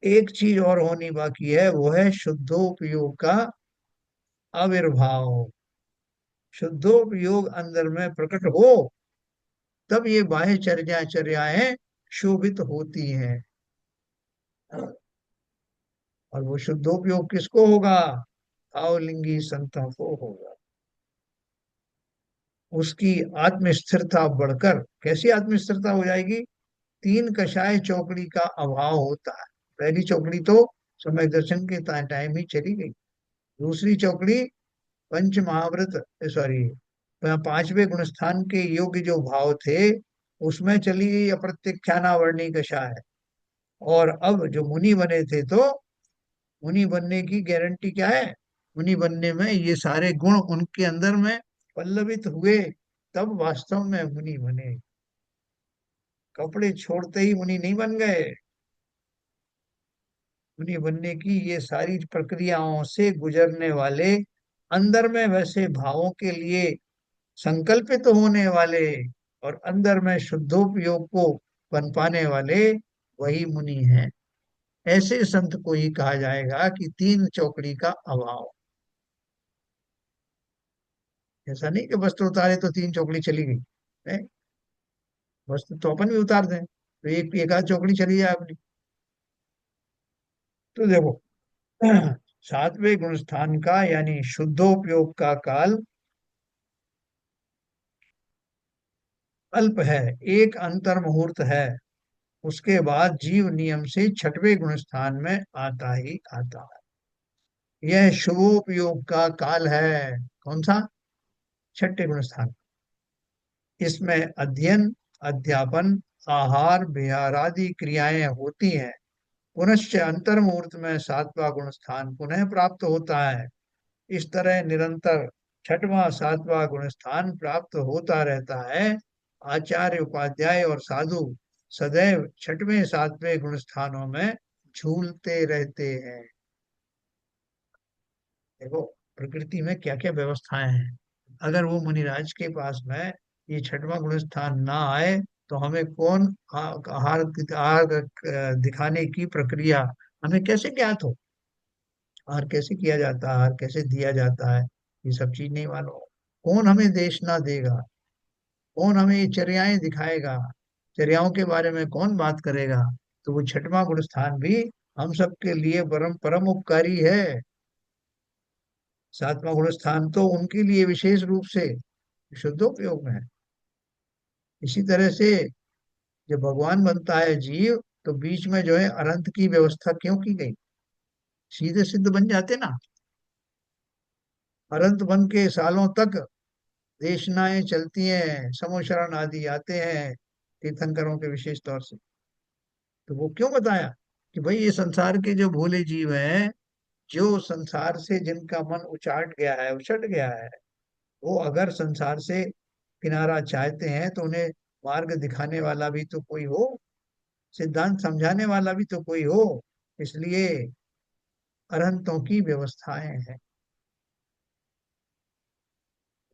एक चीज और होनी बाकी है, वो है शुद्धोपयोग का आविर्भाव। शुद्धोपयोग अंदर में प्रकट हो, तब ये बाह्य चर्याएं शोभित होती हैं। और वो शुद्धोपयोग किसको होगा? भावलिंगी संतों को होगा। उसकी आत्मस्थिरता बढ़कर, कैसी आत्मस्थिरता हो जाएगी? तीन कषाय चौकड़ी का अभाव होता है। पहली चौकड़ी तो समय दर्शन के टाइम ही चली गई। दूसरी चौकड़ी पंच महाव्रत, सॉरी, पांचवें गुणस्थान के योग्य जो भाव थे उसमें चली गई अप्रत्यक्षानावरणी कषाय। और अब जो मुनि बने थे, तो मुनि बनने की गारंटी क्या है? मुनि बनने में ये सारे गुण उनके अंदर में पल्लवित हुए, तब वास्तव में मुनि बने। कपड़े छोड़ते ही मुनि नहीं बन गए। मुनि बनने की ये सारी प्रक्रियाओं से गुजरने वाले, अंदर में वैसे भावों के लिए संकल्पित होने वाले, और अंदर में शुद्धोपयोग को पनपाने वाले, वही मुनि हैं। ऐसे संत को ही कहा जाएगा कि तीन चौकड़ी का अभाव। ऐसा नहीं कि वस्त्र उतारे तो तीन चौकड़ी चली गई है। वस्त्र तो अपन भी उतार दें तो एक आध चौकड़ी चली जाए अपनी। तो देखो, सातवें गुण स्थान का यानी शुद्धोपयोग का काल अल्प है, एक अंतर मुहूर्त है। उसके बाद जीव नियम से छठवें गुण स्थान में आता ही आता है। यह शुभोपयोग का काल है। कौन सा? छठे गुण स्थान। इसमें अध्ययन, अध्यापन, आहार विहार आदि क्रियाएं होती हैं। पुनश्च अंतर मुहूर्त में सातवां गुण स्थान पुनः प्राप्त होता है। इस तरह निरंतर छठवां सातवां गुण स्थान प्राप्त होता रहता है। आचार्य उपाध्याय और साधु सदैव छठवें सातवें गुण स्थानों में झूलते रहते हैं। देखो, प्रकृति में क्या क्या व्यवस्थाएं हैं। अगर वो मुनिराज के पास में ये छठवां गुण स्थान ना आए तो हमें कौन आहार आहार दिखाने की प्रक्रिया हमें कैसे ज्ञात हो? आहार कैसे किया जाता है, आहार कैसे दिया जाता है, ये सब चीज नहीं मालूम। कौन हमें देशना देगा? कौन हमें ये चर्याएं दिखाएगा? चर्याओं के बारे में कौन बात करेगा? तो वो छठवां गुण स्थान भी हम सबके लिए परम परम उपकारी है। सातवां गुण स्थान तो उनके लिए विशेष रूप से शुद्धोपयोग में है। इसी तरह से जब भगवान बनता है जीव, तो बीच में जो है अनंत की व्यवस्था क्यों की गई? सीधे सिद्ध बन जाते ना। अनंत बन के सालों तक देशनाएं चलती हैं, समूशरण आदि आते हैं तीर्थंकरों के विशेष तौर से। तो वो क्यों बताया कि भाई ये संसार के जो भोले जीव हैं, जो संसार से जिनका मन उचाट गया है, उछट गया है, वो अगर संसार से किनारा चाहते हैं तो उन्हें मार्ग दिखाने वाला भी तो कोई हो, सिद्धांत समझाने वाला भी तो कोई हो। इसलिए अरहंतों की व्यवस्थाएं हैं।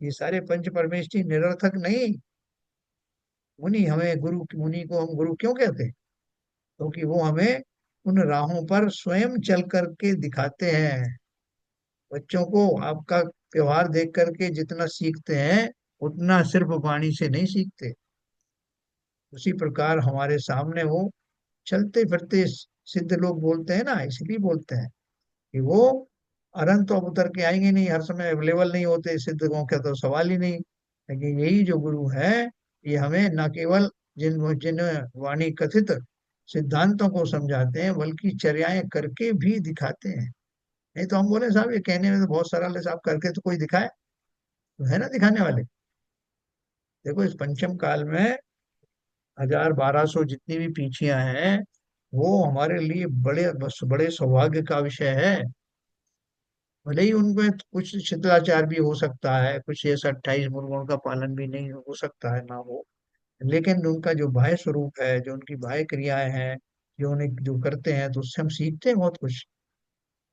ये सारे पंच परमेष्टि निरर्थक नहीं। मुनि हमें गुरु, मुनि को हम गुरु क्यों कहते हैं? क्योंकि वो हमें उन राहों पर स्वयं चल करके दिखाते हैं। बच्चों को आपका व्यवहार देख करके जितना सीखते हैं, उतना सिर्फ वाणी से नहीं सीखते। उसी प्रकार हमारे सामने वो चलते फिरते सिद्ध लोग बोलते हैं ना, इसलिए बोलते हैं कि वो अनंत तो अब उतर के आएंगे नहीं, हर समय अवेलेबल नहीं होते, सिद्धों का तो सवाल ही नहीं। लेकिन यही जो गुरु है, ये हमें न केवल जिन जिन वाणी कथित सिद्धांतों को समझाते हैं, बल्कि चर्याएं करके भी दिखाते हैं। नहीं तो हम बोले साहब ये कहने में तो बहुत सरल है साहब, करके तो कोई दिखाए, तो है ना दिखाने वाले। देखो, इस पंचम काल में 1000 1200 जितनी भी पीढ़ियां हैं, वो हमारे लिए बड़े बस बड़े सौभाग्य का विषय है। भले ही उनमें कुछ शिथिलाचार भी हो सकता है, कुछ ऐसा 28 मुर्गों का पालन भी नहीं हो सकता है ना हो, लेकिन उनका जो बाह्य स्वरूप है, जो उनकी बाह्य क्रियाएं हैं, जो उन्हें जो करते हैं, तो उससे हम सीखते हैं बहुत कुछ।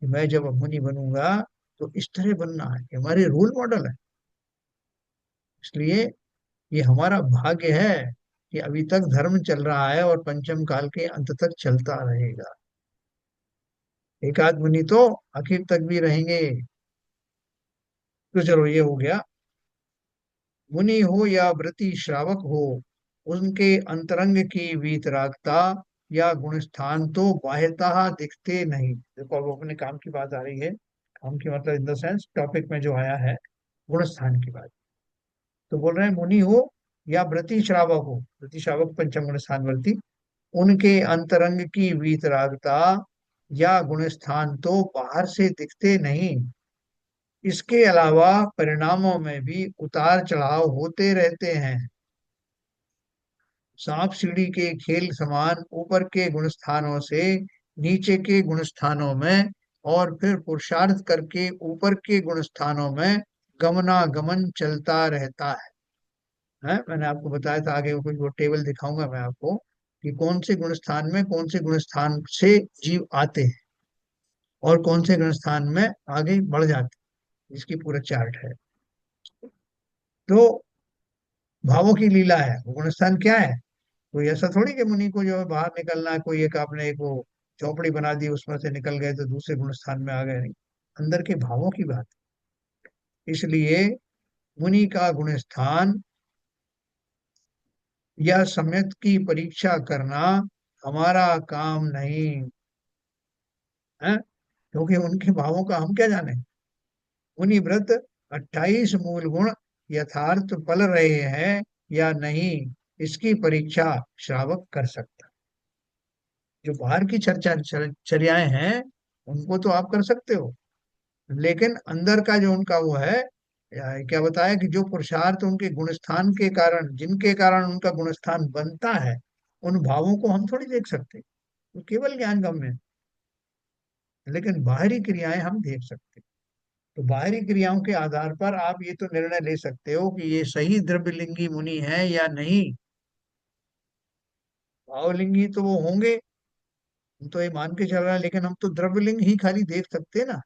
कि मैं जब मुनि बनूंगा तो इस तरह बनना है, ये हमारे रोल मॉडल है। इसलिए ये हमारा भाग्य है कि अभी तक धर्म चल रहा है और पंचम काल के अंत तक चलता रहेगा। एक आध मुनि तो आखिर तक भी रहेंगे। तो चलो, ये हो गया। मुनि हो या व्रति श्रावक हो, उनके अंतरंग की वीतरागता या गुण स्थान तो बाह्यतः दिखते नहीं। देखो, अब अपने काम की बात आ रही है। काम की मतलब इन द सेंस टॉपिक में जो आया है, गुण स्थान की बात। तो बोल रहे हैं मुनि हो या व्रति श्रावक हो, व्रति श्रावक पंचम गुण स्थान वर्ती, उनके अंतरंग की वीतरागता या गुण स्थान तो बाहर से दिखते नहीं। इसके अलावा परिणामों में भी उतार चढ़ाव होते रहते हैं। सांप सीढ़ी के खेल समान ऊपर के गुण स्थानों से नीचे के गुण स्थानों में, और फिर पुरुषार्थ करके ऊपर के गुण स्थानों में गमनागमन चलता रहता है। मैंने आपको बताया था, आगे कुछ वो टेबल दिखाऊंगा मैं आपको कि कौन से गुण स्थान में कौन से गुण स्थान से जीव आते हैं और कौन से गुण स्थान में आगे बढ़ जाते हैं, इसकी पूरा चार्ट है। तो भावों की लीला है। वो गुण स्थान क्या है? कोई ऐसा थोड़ी कि मुनि को जो है बाहर निकलना है, कोई एक आपने एक वो चौपड़ी बना दी, उसमें से निकल गए तो दूसरे गुण स्थान में आ गए, नहीं। अंदर के भावों की बात। इसलिए मुनि का गुण स्थान या सम्यक की परीक्षा करना हमारा काम नहीं है, क्योंकि उनके भावों का हम क्या जाने। मुनि व्रत 28 मूल गुण यथार्थ पल रहे हैं या नहीं, इसकी परीक्षा श्रावक कर सकता है। जो बाहर की चर्याएं हैं उनको तो आप कर सकते हो, लेकिन अंदर का जो उनका वो है, क्या बताया कि जो पुरुषार्थ उनके गुणस्थान के कारण, जिनके कारण उनका गुणस्थान बनता है, उन भावों को हम थोड़ी देख सकते। तो केवल ज्ञान गम्य है, लेकिन बाहरी क्रियाएं हम देख सकते। तो बाहरी क्रियाओं के आधार पर आप ये तो निर्णय ले सकते हो कि ये सही द्रव्यलिंगी मुनि है या नहीं। भावलिंगी तो वो होंगे, हम तो ये मान के चल रहा है, लेकिन हम तो द्रव्यलिंग ही खाली देख सकते हैं ना।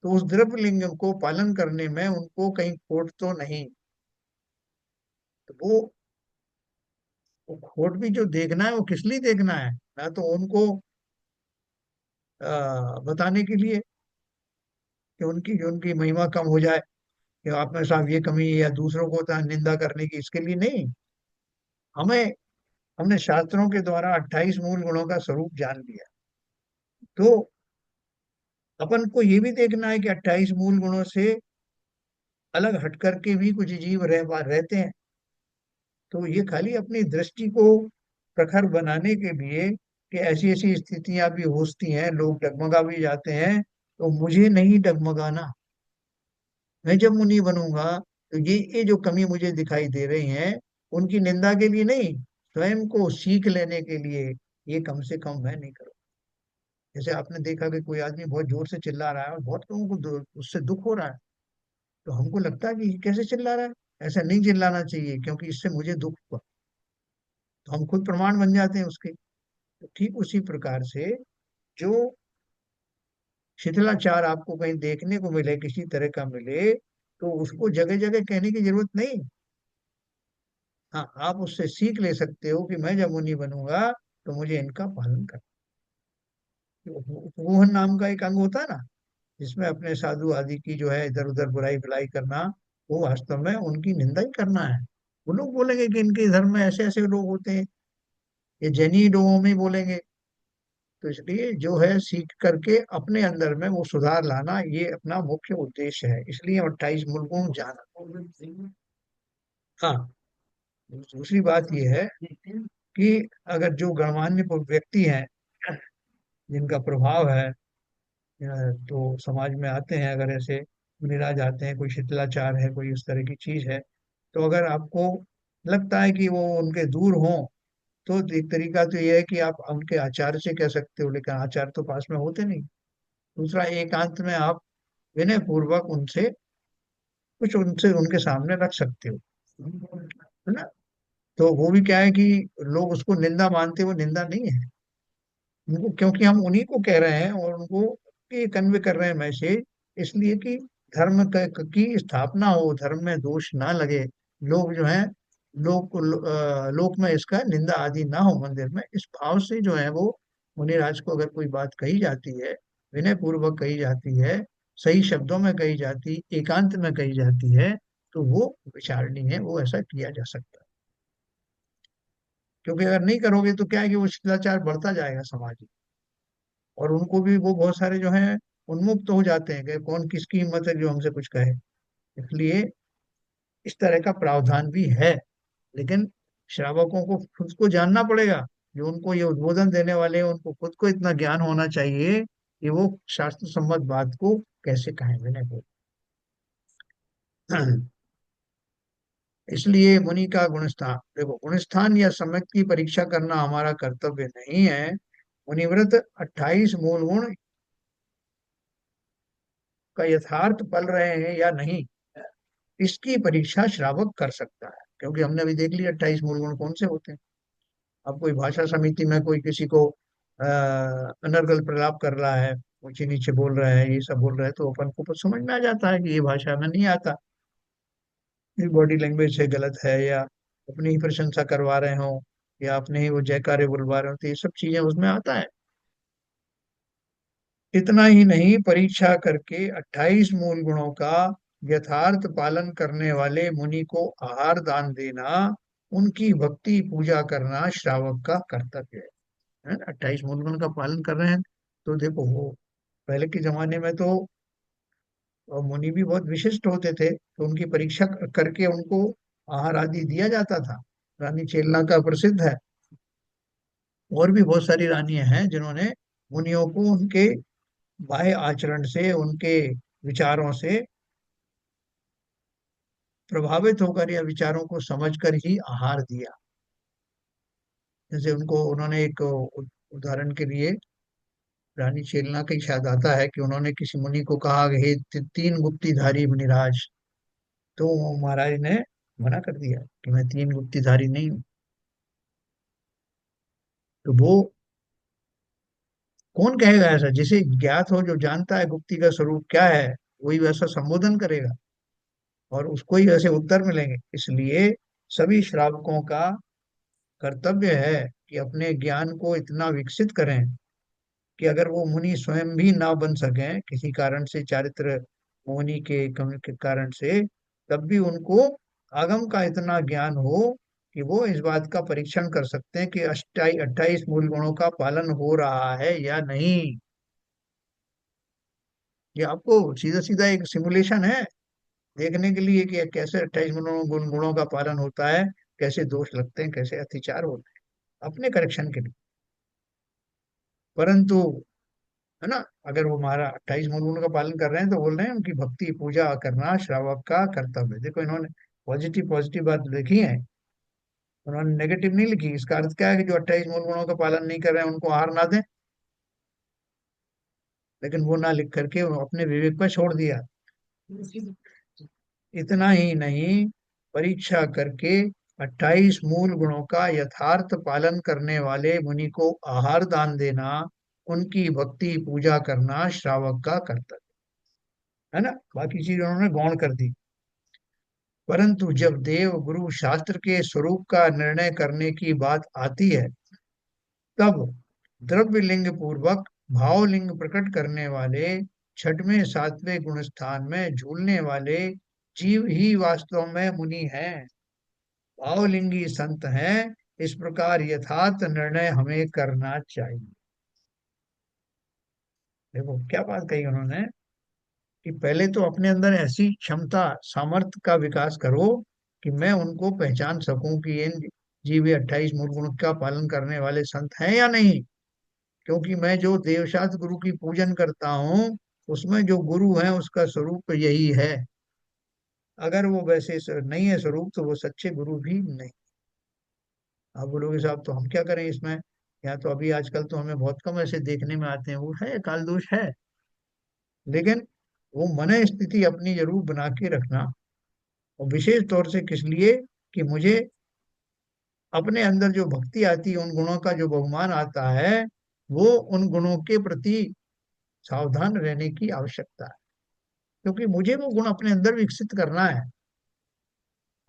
तो उस द्रव्यलिंग को पालन करने में उनको कहीं खोट तो नहीं। तो वो खोट भी जो देखना है वो किस लिए देखना है, ना तो उनको बताने के लिए कि उनकी उनकी महिमा कम हो जाए, कि आप में साहब ये कमी है, या दूसरों को निंदा करने की, इसके लिए नहीं। हमें हमने शास्त्रों के द्वारा 28 मूल गुणों का स्वरूप जान लिया। तो अपन को ये भी देखना है कि 28 मूल गुणों से अलग हट करके भी कुछ जीव रहते हैं। तो ये खाली अपनी दृष्टि को प्रखर बनाने के लिए कि ऐसी ऐसी स्थितियां भी होती हैं, लोग डगमगा भी जाते हैं, तो मुझे नहीं डगमगाना। मैं जब मुनि बनूंगा तो ये जो कमी मुझे दिखाई दे रही है, उनकी निंदा के लिए नहीं, स्वयं को सीख लेने के लिए ये कम से कम मैं नहीं करूँ। जैसे आपने देखा कि कोई आदमी बहुत जोर से चिल्ला रहा है और बहुत लोगों को उससे दुख हो रहा है, तो हमको लगता है कि ये कैसे चिल्ला रहा है, ऐसा नहीं चिल्लाना चाहिए क्योंकि इससे मुझे दुख हुआ। तो हम खुद प्रमाण बन जाते हैं उसके। तो ठीक उसी प्रकार से जो शिथिलाचार आपको कहीं देखने को मिले, किसी तरह का मिले, तो उसको जगह जगह कहने की जरूरत नहीं। हाँ, आप उससे सीख ले सकते हो कि मैं जब मुनि बनूंगा तो मुझे इनका पालन करना। उपमोहन नाम का एक अंग होता है ना, जिसमें अपने साधु आदि की जो है इधर उधर बुराई भलाई करना, वो वास्तव में उनकी निंदा ही करना है। वो लोग बोलेंगे कि इनके धर्म में ऐसे ऐसे लोग होते हैं, ये जैनी लोगों में ही बोलेंगे। तो इसलिए जो है सीख करके अपने अंदर में वो सुधार लाना, ये अपना मुख्य उद्देश्य है। इसलिए 28 मुल्कों में जाना। हाँ, दूसरी बात ये है कि अगर जो गणमान्य व्यक्ति हैं, जिनका प्रभाव है, तो समाज में आते हैं, अगर ऐसे मुनिराज आते हैं, कोई शिथिलाचार है, कोई उस तरह की चीज है, तो अगर आपको लगता है कि वो उनके दूर हों, तो एक तरीका तो ये है कि आप उनके आचार्य से कह सकते हो, लेकिन आचार्य तो पास में होते नहीं। दूसरा, एकांत में आप विनय पूर्वक उनसे कुछ उनसे उनके सामने रख सकते हो, है ना। तो वो भी क्या है कि लोग उसको निंदा मानते, वो निंदा नहीं है उनको, क्योंकि हम उन्हीं को कह रहे हैं और उनको ये कन्वे कर रहे हैं मैसेज, इसलिए कि धर्म की स्थापना हो, धर्म में दोष ना लगे, लोग जो है लोक में इसका निंदा आदि ना हो मंदिर में, इस भाव से जो है वो मुनिराज को अगर कोई बात कही जाती है, विनय पूर्वक कही जाती है, सही शब्दों में कही जाती, एकांत में कही जाती है, तो वो विचारणीय है, वो ऐसा किया जा सकता है। क्योंकि अगर नहीं करोगे तो क्या है कि वो शिष्टाचार बढ़ता जाएगा समाज में, और उनको भी वो बहुत सारे जो हैं उन्मुक्त हो जाते हैं कि कौन किसकी हिम्मत है जो हमसे कुछ कहे। इसलिए इस तरह का प्रावधान भी है, लेकिन श्रावकों को खुद को जानना पड़ेगा। जो उनको ये उद्बोधन देने वाले हैं उनको खुद को इतना ज्ञान होना चाहिए कि वो शास्त्र सम्मत बात को कैसे कहें विनय को। इसलिए मुनि का गुणस्थान देखो, गुणस्थान या सम्यक की परीक्षा करना हमारा कर्तव्य नहीं है। मुनिव्रत 28 मूल गुण का यथार्थ पल रहे हैं या नहीं, इसकी परीक्षा श्रावक कर सकता है। क्योंकि हमने अभी देख लिया 28 मूल गुण कौन से होते हैं। अब कोई भाषा समिति में कोई किसी को अनर्गल प्रलाप कर रहा है, ऊंचे नीचे बोल रहा है, ये सब बोल रहा है, तो अपन को समझ में आ जाता है कि ये भाषा में नहीं आता, ये बॉडी लैंग्वेज से गलत है, या अपनी ही प्रशंसा करवा रहे हो, या अपने ही वो जयकारे बुलवा रहे हो, तो ये सब चीजें उसमें आता है। इतना ही नहीं, परीक्षा करके 28 मूल गुणों का यथार्थ पालन करने वाले मुनि को आहार दान देना, उनकी भक्ति पूजा करना श्रावक का कर्तव्य है ना। 28 मूल गुण का पालन कर रहे हैं, तो देखो वो पहले के जमाने में तो मुनि भी बहुत विशिष्ट होते थे, तो उनकी परीक्षा करके उनको आहार आदि दिया जाता था। रानी चेलना का प्रसिद्ध है। और भी बहुत सारी रानियां हैं जिन्होंने मुनियों को उनके बाह्य आचरण से, उनके विचारों से प्रभावित होकर या विचारों को समझकर ही आहार दिया। जैसे उनको उन्होंने एक उदाहरण के लिए, रानी चेलना का ही शायद आता है कि उन्होंने किसी मुनि को कहा कि हे तीन गुप्तीधारी मुनिराज, तो महाराज ने मना कर दिया कि मैं तीन गुप्तीधारी नहीं हूँ। तो वो कौन कहेगा ऐसा? जिसे ज्ञात हो, जो जानता है गुप्ती का स्वरूप क्या है, वही वैसा संबोधन करेगा और उसको ही वैसे उत्तर मिलेंगे। इसलिए सभी श्रावकों का कर्तव्य है कि अपने ज्ञान को इतना विकसित करें कि अगर वो मुनि स्वयं भी ना बन सकें किसी कारण से, चारित्र मुनि के कमी के कारण से, तब भी उनको आगम का इतना ज्ञान हो कि वो इस बात का परीक्षण कर सकते हैं कि 28 मूल गुणों का पालन हो रहा है या नहीं। ये आपको सीधा सीधा एक सिमुलेशन है देखने के लिए कि कैसे 28 गुणों का पालन होता है, कैसे दोष लगते हैं, कैसे अतिचार होते हैं, अपने करेक्शन के लिए। परंतु है ना, अगर वो हमारा 28 मूल गुणों का पालन कर रहे हैं तो बोल रहे हैं उनकी भक्ति पूजा करना श्रावक का कर्तव्य है। देखो इन्होंने पॉजिटिव पॉजिटिव बात लिखी है, उन्होंने नेगेटिव नहीं लिखी। इसका अर्थ क्या है कि जो 28 मूल गुणों का पालन नहीं कर रहे हैं उनको आहार ना दें, लेकिन वो ना लिख करके वो अपने विवेक पर छोड़ दिया। इतना ही नहीं, परीक्षा करके 28 मूल गुणों का यथार्थ पालन करने वाले मुनि को आहार दान देना, उनकी भक्ति पूजा करना श्रावक का कर्तव्य है ना। बाकी चीज उन्होंने गौण कर दी। परंतु जब देव गुरु शास्त्र के स्वरूप का निर्णय करने की बात आती है, तब द्रव्य लिंग पूर्वक भावलिंग प्रकट करने वाले छठवें सातवें गुण स्थान में झूलने वाले जीव ही वास्तव में मुनि हैं, भावलिंगी संत हैं। इस प्रकार यथार्थ निर्णय हमें करना चाहिए। देखो क्या बात कही उन्होंने कि पहले तो अपने अंदर ऐसी क्षमता सामर्थ्य का विकास करो कि मैं उनको पहचान सकूं कि इन जीव 28 मूल गुण का पालन करने वाले संत हैं या नहीं। क्योंकि मैं जो देवशास्त्र गुरु की पूजन करता हूँ, उसमें जो गुरु है उसका स्वरूप यही है। अगर वो वैसे नहीं है स्वरूप, तो वो सच्चे गुरु भी नहीं। आप बोलोगे साहब तो हम क्या करें इसमें, या तो अभी आजकल तो हमें बहुत कम ऐसे देखने में आते हैं, वो है काल दोष है। लेकिन वो मन स्थिति अपनी जरूर बना के रखना, और विशेष तौर से किस लिए, कि मुझे अपने अंदर जो भक्ति आती है, उन गुणों का जो बहुमान आता है, वो उन गुणों के प्रति सावधान रहने की आवश्यकता है। क्योंकि मुझे वो गुण अपने अंदर विकसित करना है,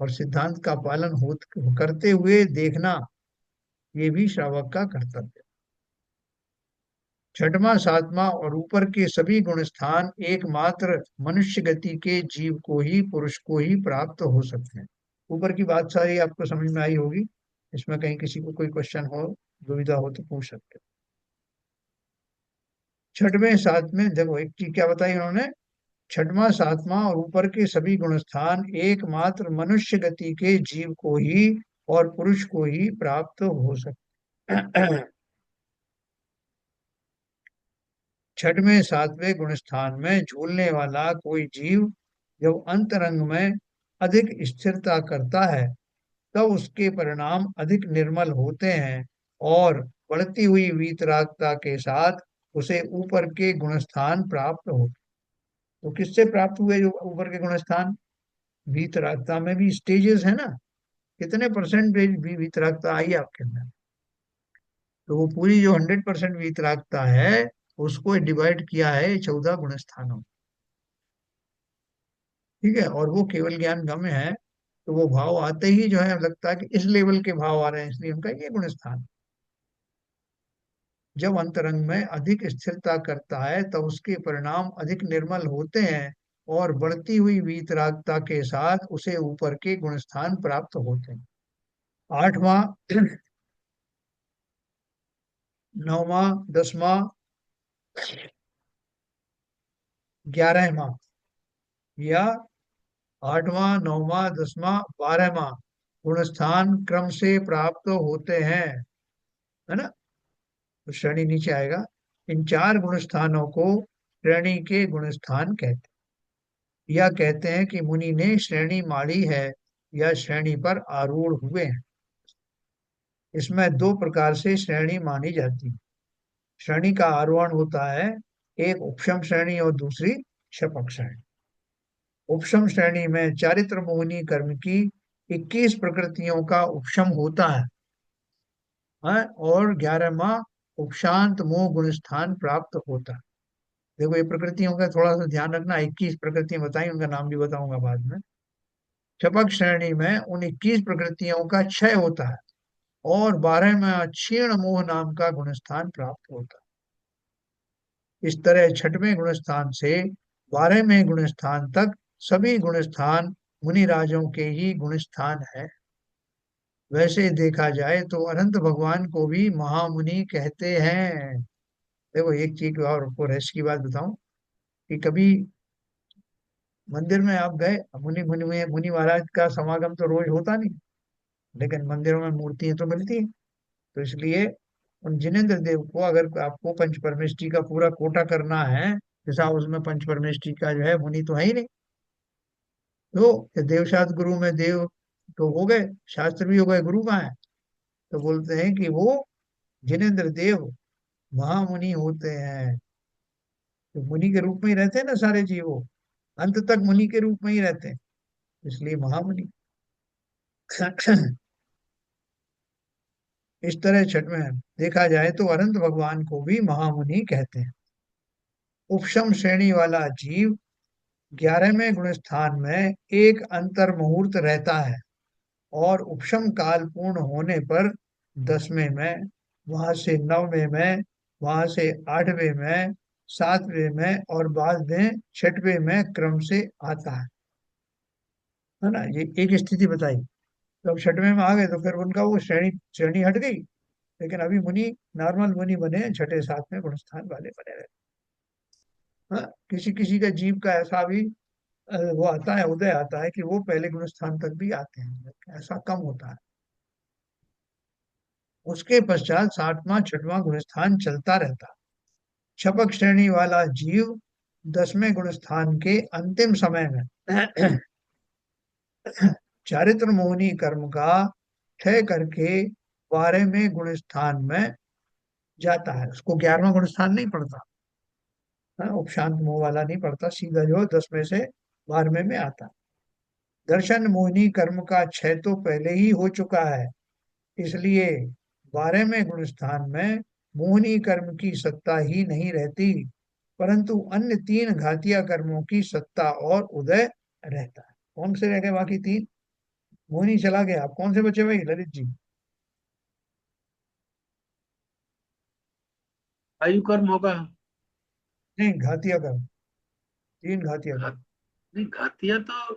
और सिद्धांत का पालन हो करते हुए देखना, ये भी श्रावक का कर्तव्य है। छठवां सातवां और ऊपर के सभी गुण स्थान एकमात्र मनुष्य गति के जीव को ही, पुरुष को ही प्राप्त हो सकते हैं। ऊपर की बात सारी आपको समझ में आई होगी। इसमें कहीं किसी को कोई क्वेश्चन हो, दुविधा हो तो पूछ सकते हैं। छठवें सातवें देखो एक चीज क्या बताई उन्होंने, छठवां सातवां और ऊपर के सभी गुण स्थान एकमात्र मनुष्य गति के जीव को ही और पुरुष को ही प्राप्त हो सकते। छठवें सातवें गुण स्थान में झूलने वाला कोई जीव जब अंतरंग में अधिक स्थिरता करता है, तब उसके परिणाम अधिक निर्मल होते हैं, और बढ़ती हुई वीतरागता के साथ उसे ऊपर के गुणस्थान प्राप्त होते। तो किससे प्राप्त हुए जो ऊपर के गुणस्थान? वीतरागता में भी स्टेजेस है ना, कितने परसेंटेज भी वीतरागता आई आपके अंदर? तो वो पूरी जो 100% वीतरागता है, उसको डिवाइड किया है 14 गुणस्थानों। ठीक है, और वो केवल ज्ञान गम्य है। तो वो भाव आते ही जो है लगता है कि इस लेवल के भाव आ रहे हैं, इसलिए उनका ये गुण स्थान। जब अंतरंग में अधिक स्थिरता करता है, तब उसके परिणाम अधिक निर्मल होते हैं, और बढ़ती हुई वीतरागता के साथ उसे ऊपर के गुणस्थान प्राप्त होते हैं। आठवां, नौवां, दसवां, 11वां, या आठवां, नौवां, दसवां, 12वां गुणस्थान क्रम से प्राप्त होते हैं, है ना। तो श्रेणी नीचे आएगा। इन चार गुणस्थानों को श्रेणी के गुणस्थान कहते हैं, या कहते हैं कि मुनि ने श्रेणी माड़ी है या श्रेणी पर आरूढ़ हुए हैं। इसमें दो प्रकार से श्रेणी मानी जाती है। श्रेणी का आरोहण होता है, एक उपशम श्रेणी और दूसरी शपक श्रेणी। उपशम श्रेणी में चारित्र मोहिनी कर्म की 21 प्रकृतियों का उपशम होता है, और 11वां उपशांत मोह गुण स्थान प्राप्त होता है। देखो ये प्रकृतियों का थोड़ा सा ध्यान रखना, 21 प्रकृतियां बताई, उनका नाम भी बताऊंगा बाद में। शपक श्रेणी में उन 21 प्रकृतियों का क्षय होता है, और 12वां क्षीण मोह नाम का गुणस्थान प्राप्त होता है। इस तरह छठवें गुणस्थान से 12वें गुणस्थान तक सभी गुणस्थान मुनिराजों के ही गुणस्थान है। वैसे देखा जाए तो अनंत भगवान को भी महामुनि कहते हैं। देखो एक चीज और आपको रहस्य की बात बताऊं, कि कभी मंदिर में आप गए, मुनि मुनि में मुनि महाराज का समागम तो रोज होता नहीं, लेकिन मंदिरों में मूर्तियां तो मिलती हैं। तो इसलिए उन जिनेंद्र देव को अगर आपको पंच परमेष्टि का पूरा कोटा करना है, जैसा उसमें पंच परमेष्टि का जो है, मुनि तो है ही नहीं, तो देवशास्त्र गुरु में देव तो हो गए, शास्त्र भी हो गए, गुरु कहाँ है। तो बोलते हैं कि वो जिनेंद्र देव महामुनि होते हैं। तो मुनि के रूप में ही रहते हैं ना सारे जीव, वो अंत तक मुनि के रूप में ही रहते हैं, इसलिए महामुनि। इस तरह छठ में देखा जाए तो अनंत भगवान को भी महामुनि कहते हैं। उपशम श्रेणी वाला जीव 11वें गुण स्थान में एक अंतर मुहूर्त रहता है, और उपशम काल पूर्ण होने पर 10वें में, वहां से 9वें में, वहां से 8वें में, 7वें में, और बाद में 6वें में क्रम से आता है ना। ये एक स्थिति बताई। तो अब 6वें में आ गए तो फिर उनका वो श्रेणी श्रेणी हट गई, लेकिन अभी मुनि नॉर्मल मुनि बने, छठे सातवें गुणस्थान वाले बने रहे। हाँ, किसी किसी का जीव का ऐसा भी वो आता है, उदय आता है कि वो पहले गुणस्थान तक भी आते हैं, ऐसा कम होता है। उसके पश्चात सातवां छठवां गुणस्थान चलता रहता है। छपक श्रेणी वाला जीव 10वें गुणस्थान के अंतिम समय में चारित्र मोहनी कर्म का क्षय करके 12वें गुणस्थान में जाता है। उसको 11वां गुणस्थान नहीं पड़ता, हाँ, उपशांत मोह वाला नहीं पड़ता, सीधा जो 10वें से 12वें में आता है। दर्शन मोहिनी कर्म का क्षय तो पहले ही हो चुका है, इसलिए 12वें गुण स्थान में मोहिनी कर्म की सत्ता ही नहीं रहती, परंतु अन्य तीन घातिया कर्मों की सत्ता और उदय रहता है। कौन से रह गए बाकी तीन? मोहिनी चला गया, अब कौन से बचे भाई ललित जी?
आयु कर्म होगा।
नहीं, घातिया कर्म, तीन घातिया कर्म।
घात नहीं, घातिया तो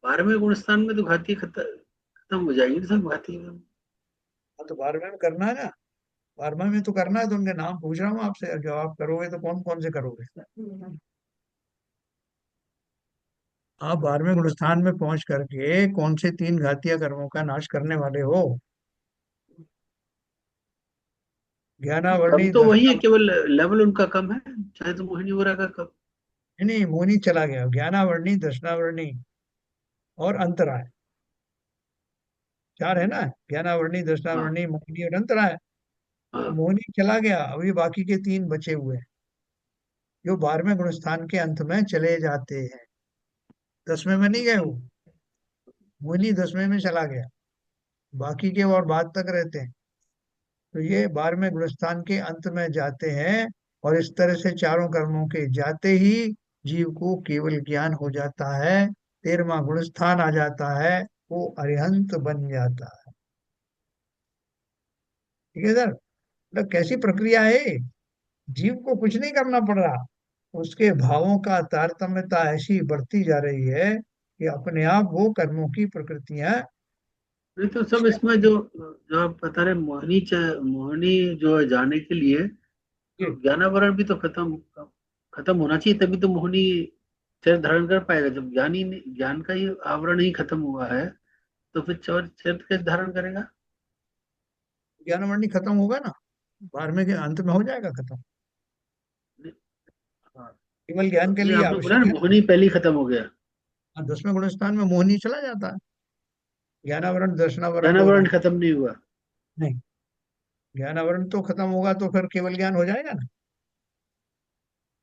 12वें गुण स्थान में तो घाती खत्म हो जाएंगे सब घाती में।
हाँ तो 12वें में करना है ना, 12वें में तो करना है, तो उनके नाम पूछ रहा हूँ आपसे, जब आप करोगे तो कौन कौन से करोगे? आप 12वें गुण स्थान में पहुंच करके कौन से तीन घातिया कर्मों का नाश करने वाले हो?
कम
ज्ञानावर्णी
तो वही है,
दर्शन।
केवल लेवल उनका कम है। चाहे तो मोहिनी वगैरह का कम।
नहीं नहीं, मोहिनी चला गया, ज्ञानावर्णी, दर्शनावर्णी और अंतराय, चार है ना। ज्ञानावर्णी,
हाँ
दर्शनावर्णी, मोहिनी और अंतराय। तो
हाँ।
मोहिनी चला गया, अभी बाकी के तीन बचे हुए हैं, जो 12वें गुण स्थान के अंत में चले जाते हैं। 10वें में नहीं गए वो, मोहिनी 10वें में चला गया, बाकी के और बाद तक रहते हैं। तो ये 12वें गुण स्थान के अंत में जाते हैं, और इस तरह से चारों कर्मों के जाते ही जीव को केवल ज्ञान हो जाता है, 13वां गुण स्थान आ जाता है, वो अरिहंत बन जाता है। ठीक है सर, मतलब कैसी प्रक्रिया है, जीव को कुछ नहीं करना पड़ रहा, उसके भावों का तारतम्यता ऐसी बढ़ती जा रही है कि अपने आप वो कर्मों की प्रकृतियां
नहीं तो सब इसमें जो जो आप बता रहे मोहिनी जो है जाने के लिए, तो ज्ञानावरण भी तो खत्म खत्म होना चाहिए, तभी तो मोहिनी चरित्र धारण कर पाएगा। जब ज्ञान का ही आवरण ही खत्म हुआ है, तो फिर चरित्र कैसे धारण करेगा?
ज्ञानमणि खत्म होगा ना, 12वें के अंत में हो जाएगा खत्म।
नहीं, हाँ,
केवल ज्ञान के
नहीं
लिए
आपने बोला
आवश्यक
ना
है ना।
मोहिनी पहले ही खत्म हो गया।
10वें गुण स्थान में मोहिनी चला जाता है, ज्ञानावरण दर्शनावरण दोनों।
ज्ञानावरण खत्म नहीं हुआ।
नहीं, ज्ञानावरण तो खत्म होगा तो फिर केवल ज्ञान हो जाएगा ना।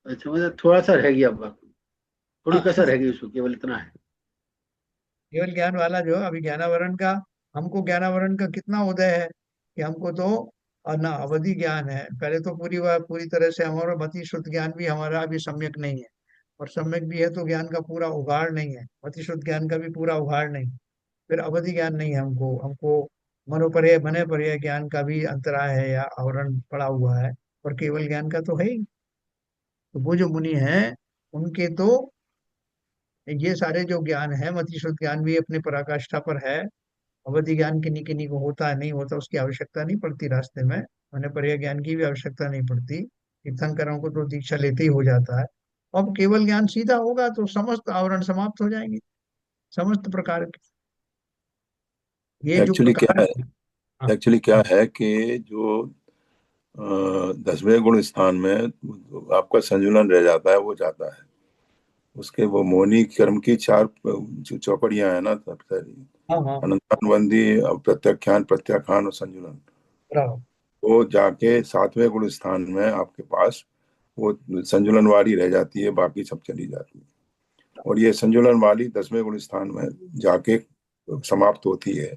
अच्छा, मतलब थोड़ा सा रह गया अब, थोड़ी
हाँ,
कसर रह गई उसको, केवल इतना है।
केवल ज्ञान वाला जो अभी ज्ञानावरण का, हमको ज्ञानावरण का कितना उदय है कि हमको तो ना अवधि ज्ञान है। पहले तो पूरी तरह से हमारा मति शुद्ध ज्ञान भी हमारा अभी सम्यक नहीं है, और सम्यक भी है तो ज्ञान का पूरा उगाड़ नहीं है, मति शुद्ध ज्ञान का भी पूरा उगाड़ नहीं। फिर अवधि ज्ञान नहीं है हमको, हमको मनोपर्य मने पर्याय ज्ञान का भी अंतराय है या आवरण पड़ा हुआ है, और केवल ज्ञान का तो है ही। तो वो जो मुनि हैं, उनके तो ये सारे जो ज्ञान है, मति शुद्ध ज्ञान भी अपने पराकाष्ठा पर है। अवधि ज्ञान किन्हीं को होता है नहीं होता उसकी आवश्यकता नहीं पड़ती रास्ते में, मैंने पर्याय ज्ञान की भी आवश्यकता नहीं पड़ती। तीर्थंकरों को तो दीक्षा लेते ही हो जाता है। अब केवल ज्ञान सीधा होगा तो समस्त आवरण समाप्त हो जाएंगे, समस्त प्रकार के ये जो
एक्चुअली क्या
प्रकार
है
है। हाँ,
एक्चुअली क्या है कि जो 10वें गुण स्थान में आपका संतुलन रह जाता है, वो जाता है। उसके वो मोहनी कर्म की चार जो चौकड़ियां है ना, सब सारी
हाँ, हाँ,
अनंतान बंदी, प्रत्याख्यान, प्रत्याख्यान और संतुलन,
बराबर।
वो जाके 7वें गुण स्थान में आपके पास वो संतुलन वाली रह जाती है, बाकी सब चली जाती है। और ये संतुलन वाली 10वें गुण स्थान में जाके समाप्त होती है।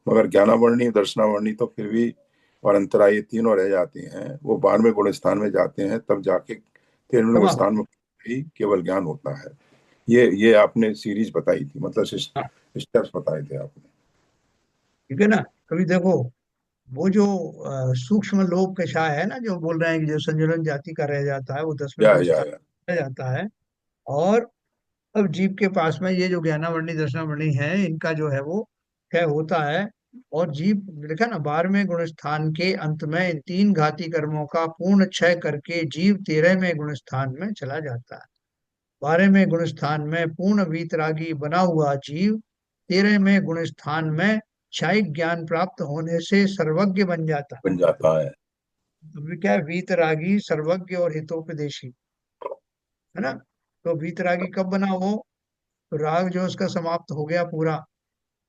मगर ज्ञानावर्णी, दर्शनावर्णी तो फिर भी, और अंतरायी, तीनों रह जाती हैं। वो 12वें गुण स्थान में जाते हैं, तब जाके 13वें गुण स्थान
समाप्त।
में ही केवल ज्ञान होता है। ये आपने सीरीज बताई थी, मतलब
हाँ,
स्टेप्स बताए थे आपने।
ठीक है ना। कभी देखो, वो जो सूक्ष्म लोक कषाय है ना, जो बोल रहे हैं कि जो संजुलन जाति का रह जाता है वो 10वें गुण स्थान
या
रह जाता है। और अब जीव के पास में ये जो ज्ञानावर्णी दर्शनावर्णी है, इनका जो है वो क्षय होता है। और जीव, देखा ना, 12वें गुण स्थान के अंत में इन तीन घाती कर्मों का पूर्ण क्षय करके जीव 13वें गुण स्थान में चला जाता है। 12वें गुण स्थान में पूर्ण वीतरागी बना हुआ जीव 13वें गुण स्थान में क्षयिक ज्ञान प्राप्त होने से सर्वज्ञ बन जाता है।
बन जाता है।
अभी क्या है, वीतरागी सर्वज्ञ और हितोपदेशी, है ना। तो वीतरागी कब बना वो, तो राग जो उसका समाप्त हो गया पूरा,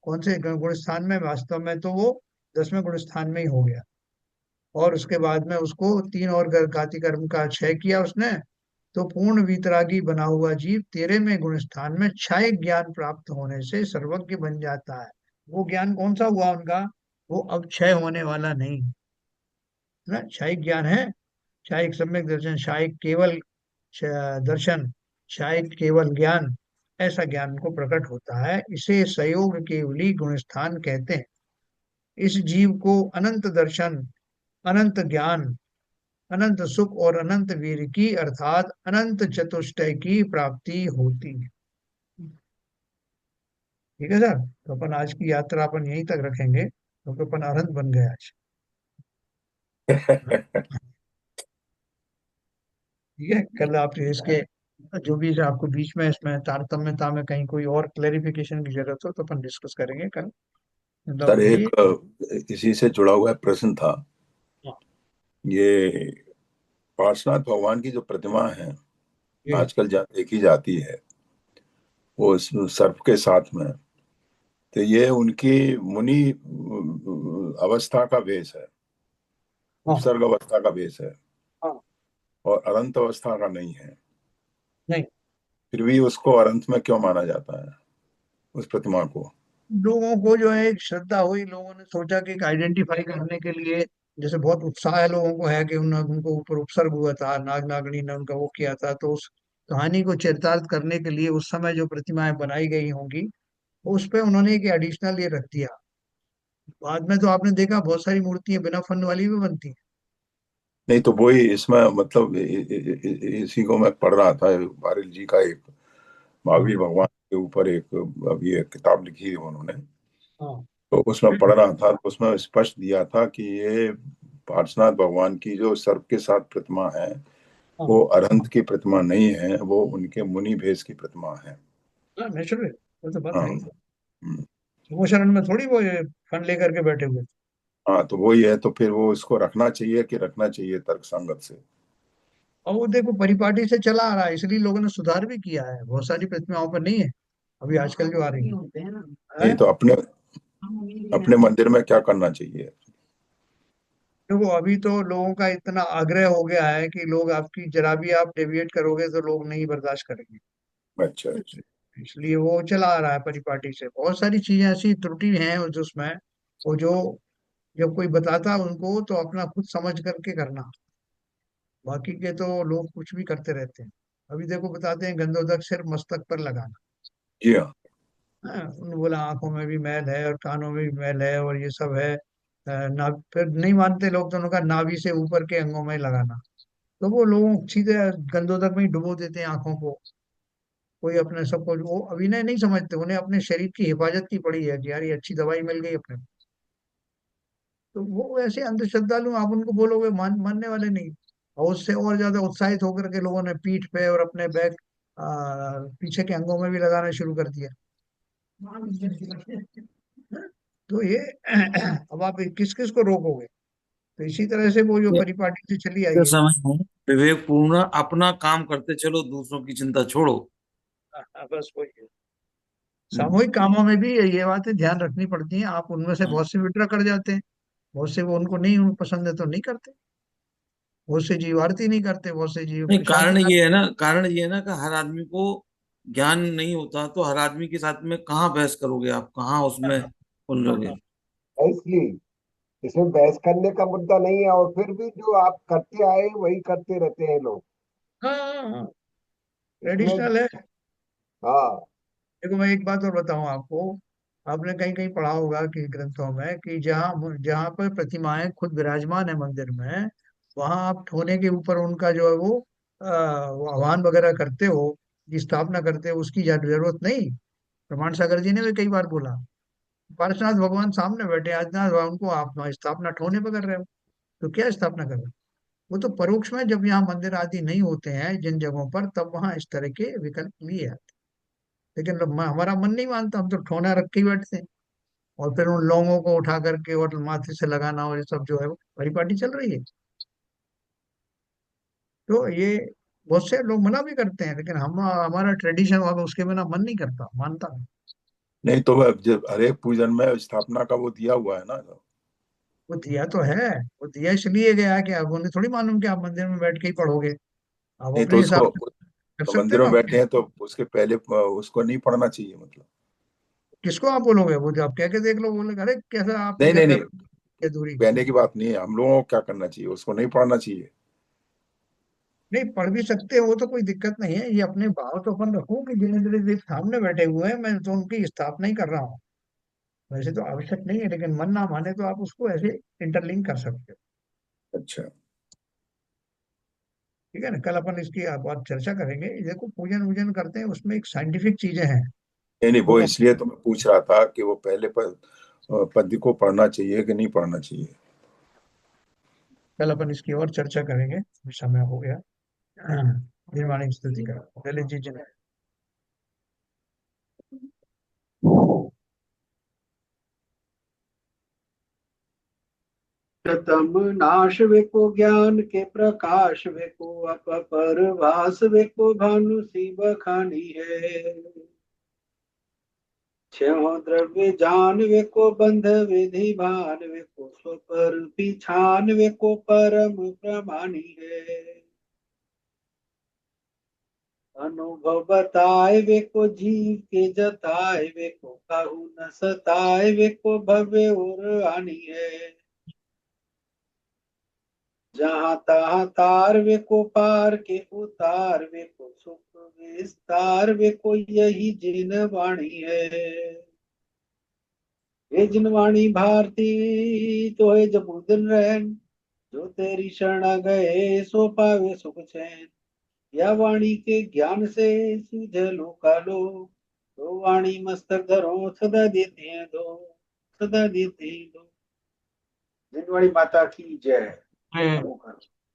कौन से गुण स्थान में, वास्तव में तो वो 10वें गुण स्थान में ही हो गया। और उसके बाद में उसको तीन और घाती कर्म का क्षय किया उसने। तो पूर्ण वीतरागी बना हुआ जीव 13वें गुण स्थान में क्षय ज्ञान प्राप्त होने से सर्वज्ञ बन जाता है। वो ज्ञान कौन सा हुआ उनका, वो अब क्षय होने वाला नहीं है ना। क्षय ज्ञान है, क्षय सम्यक दर्शन, क्षय केवल दर्शन, शायद केवल ज्ञान, ऐसा ज्ञान को प्रकट होता है। इसे संयोग केवली गुण स्थान कहते हैं। इस जीव को अनंत दर्शन, अनंत ज्ञान, अनंत सुख और अनंत वीर की अर्थात अनंत चतुष्टय की प्राप्ति होती है। ठीक है सर, तो अपन आज की यात्रा अपन यहीं तक रखेंगे क्योंकि अपन अरहंत बन गए आज। ठीक है, कल आप इसके जो भी आपको बीच में इसमें तारतम्यता में कहीं कोई और क्लेरिफिकेशन की जरूरत हो तो अपन डिस्कस करेंगे कल।
सर,
मतलब
एक
ये।
इसी से जुड़ा हुआ प्रश्न था।
हाँ,
ये पार्श्वनाथ भगवान की जो प्रतिमा है,
ये
आजकल देखी जाती है, वो सर्प के साथ में, तो ये उनकी मुनि अवस्था का वेश है,
हाँ,
उपसर्ग अवस्था का वेश है,
हाँ,
और अनंत अवस्था का नहीं है।
नहीं,
फिर भी उसको अनंत में क्यों माना जाता है, उस प्रतिमा को?
लोगों को जो है एक श्रद्धा हुई, लोगों ने सोचा कि आइडेंटिफाई करने के लिए, जैसे बहुत उत्साह है लोगों को है कि उनको ऊपर उपसर्ग हुआ था, नाग नागनी ने उनका वो किया था, तो उस कहानी को चरितार्थ करने के लिए उस समय जो प्रतिमाएं बनाई गई होंगी, उस पे उन्होंने एक एडिशनल ये रख दिया। बाद में तो आपने देखा बहुत सारी मूर्तियां बिना फन वाली भी बनती हैं।
नहीं तो वही इसमें मतलब इसी को मैं पढ़ रहा था, वारिल जी का एक महावीर
हाँ
भगवान के ऊपर एक अभी एक किताब लिखी है उन्होंने।
हाँ
तो उसमें पढ़ रहा था, तो उसमें स्पष्ट दिया था कि ये पार्श्वनाथ भगवान की जो सर्प के साथ प्रतिमा है
हाँ
वो अरहंत की प्रतिमा नहीं है, वो उनके मुनि भेष की प्रतिमा है।
हाँ, नेचुरल, वो तो बात
हाँ।
है ही।
हम्म।
वो शरण में थोड़ी वो ये फन लेकर के बैठे हुए थे।
हाँ तो वही है, तो फिर वो इसको रखना चाहिए कि रखना चाहिए तर्क संगत से।
और वो देखो परिपाटी से चला आ रहा है, इसलिए लोगों ने सुधार भी किया है, बहुत सारी प्रतिमाओं पर नहीं है अभी आजकल जो आ रही है।
नहीं तो अपने अपने मंदिर में क्या करना चाहिए?
देखो अभी तो लोगों का इतना आग्रह हो गया है कि लोग आपकी जरा भी आप डेविएट करोगे तो लोग नहीं बर्दाश्त करेंगे।
अच्छा अच्छा।
इसलिए वो चला आ रहा है परिपाटी से, बहुत सारी चीजें ऐसी त्रुटि हैं उसमें, वो जो जब कोई बताता है उनको तो अपना खुद समझ करके करना, बाकी के तो लोग कुछ भी करते रहते हैं। अभी देखो बताते हैं गंधोदक सिर्फ मस्तक पर लगाना।
जी हाँ।
हाँ, उन्होंने बोला आंखों में भी मैल है और कानों में भी मैल है और ये सब है। ना फिर नहीं मानते लोग तो उन्होंने कहा नाभि से ऊपर के अंगों में लगाना। तो वो लोग सीधे गंधोदक में ही डुबो देते हैं आंखों को। कोई अपने सबको वो अभिनय नहीं समझते, उन्हें अपने शरीर की हिफाजत की पड़ी है कि यार ये अच्छी दवाई मिल गई अपने को। तो वो ऐसे अंधश्रद्धालु आप उनको बोलोगे मानने वाले नहीं। और उससे और ज्यादा उत्साहित होकर के लोगों ने पीठ पे और अपने बैक पीछे के अंगों में भी लगाना शुरू कर दिया। तो ये अब आप किस किस को रोकोगे? तो इसी तरह से वो जो परिपाटी से चली आई
के
है।
समय में विवेक पूर्ण अपना काम करते चलो, दूसरों की चिंता छोड़ो।
बस वही है।
हम्म।
सामूहिक कामों में भी ये बातें ध्यान रखनी पड़ती हैं, आप उनमें से
हम्म।
बहुत से विड्रा कर जाते हैं, बहुत से वो उनको नहीं पसंद है तो नहीं करते, बहुत से जीव आरती नहीं करते, बहुत से जीव
नहीं,
शांति
कारण ये है ना कि हर आदमी को ज्ञान नहीं होता, तो हर आदमी के साथ में कहाँ बहस करोगे आप, कहाँ उसमें उलझोगे।
है इसलिए इसमें बहस करने का मुद्दा नहीं है, और फिर भी जो आप करते आए वही करते रहते हैं लोग
हाँ
इसमें।
ट्रेडिशनल है।
हाँ।
देखो मैं एक बात और बताऊं आपको, आपने कहीं कहीं पढ़ा होगा कि ग्रंथों में कि जहाँ जहाँ पर प्रतिमाएं खुद विराजमान है मंदिर में, वहां आप ठोने के ऊपर उनका जो है वो आह्वान वगैरह करते हो, की स्थापना करते हो, उसकी जरूरत नहीं। प्रमाण सागर जी ने भी कई बार बोला, पार्श्वनाथ भगवान सामने बैठे आदिनाथ भगवान, उनको आप स्थापना ठोने पर कर रहे हो, तो क्या स्थापना कर रहे हो? वो तो परोक्ष में जब यहाँ मंदिर आदि नहीं होते हैं जिन जगहों पर, तब वहां इस तरह के विकल्प लिए आते हैं। लेकिन हमारा मन नहीं मानता, हम तो ठोना रख के ही बैठते हैं, और फिर उन लोगों को उठा करके और माथे से लगाना और ये सब जो है वो परिपाटी चल रही है। तो ये बहुत से लोग मना भी करते हैं, लेकिन हम हमारा ट्रेडिशन वाला उसके बिना मन नहीं करता, मानता नहीं।
नहीं तो वह जब हरेक पूजन में स्थापना का वो दिया हुआ है ना।
वो दिया तो है, वो दिया इसलिए गया कि अब उन्हें थोड़ी मालूम कि आप मंदिर में बैठ के ही पढ़ोगे, आप
नहीं तो
अपने हिसाब
उसको
से कर
तो
सकते हो
मंदिर
ना
में
अपने।
बैठे हैं तो उसके पहले उसको नहीं पढ़ना चाहिए मतलब?
किसको आप बोलोगे? वो जो आप कह के देख लो, बोले अरे कैसा आप
नहीं
पूजा
नहीं
कर
नहीं,
रहे हैं दूरी।
कहने की बात नहीं है, हम लोगों को क्या करना चाहिए, उसको नहीं पढ़ना चाहिए?
नहीं पढ़ भी सकते हो, वो तो कोई दिक्कत नहीं है, ये अपने भाव तो अपन रखो कि जिन्हें जिन्हें देख सामने बैठे हुए हैं मैं तो उनकी स्थापना ही कर रहा हूँ। वैसे तो आवश्यक नहीं है, लेकिन मन ना माने तो आप उसको ऐसे इंटरलिंक कर सकते हो।
अच्छा।
ठीक है ना, कल अपन इसकी बात चर्चा करेंगे। देखो पूजन वूजन करते हैं उसमें एक साइंटिफिक चीजें हैं।
नहीं नहीं, वो
लोग
इसलिए तो मैं पूछ रहा था कि वो पहले पद्य को पढ़ना चाहिए कि नहीं पढ़ना चाहिए।
कल अपन इसकी और चर्चा करेंगे, अभी समय हो गया। निर्माण स्तुति का ललित जी जन।
तम नाश वेको ज्ञान के प्रकाश वेको अप परभास वेको भानु सी बखानी है। छो द्रव्य जान वेको बंध विधि भान वेको स्वपर पिछान वेको परम प्रमाणी है। अनुभव बताए वेको जीव के जताए वेको काहू न सताए वेको भव्य और आनी है। जहाँ तहाँ तार वे को पार के उतार वे को सुख विस्तार वे को यही जिन वाणी है। ये जिन वाणी भारती तो है जब दिन रहन जो तेरी शरण गए सो पावे सुख चैन। या वाणी के ज्ञान से सूझे लोका लो, तो वाणी मस्तक धरो सदा देते हैं दो, सदा देते हैं दो। जिनवाणी माता की जय।
है।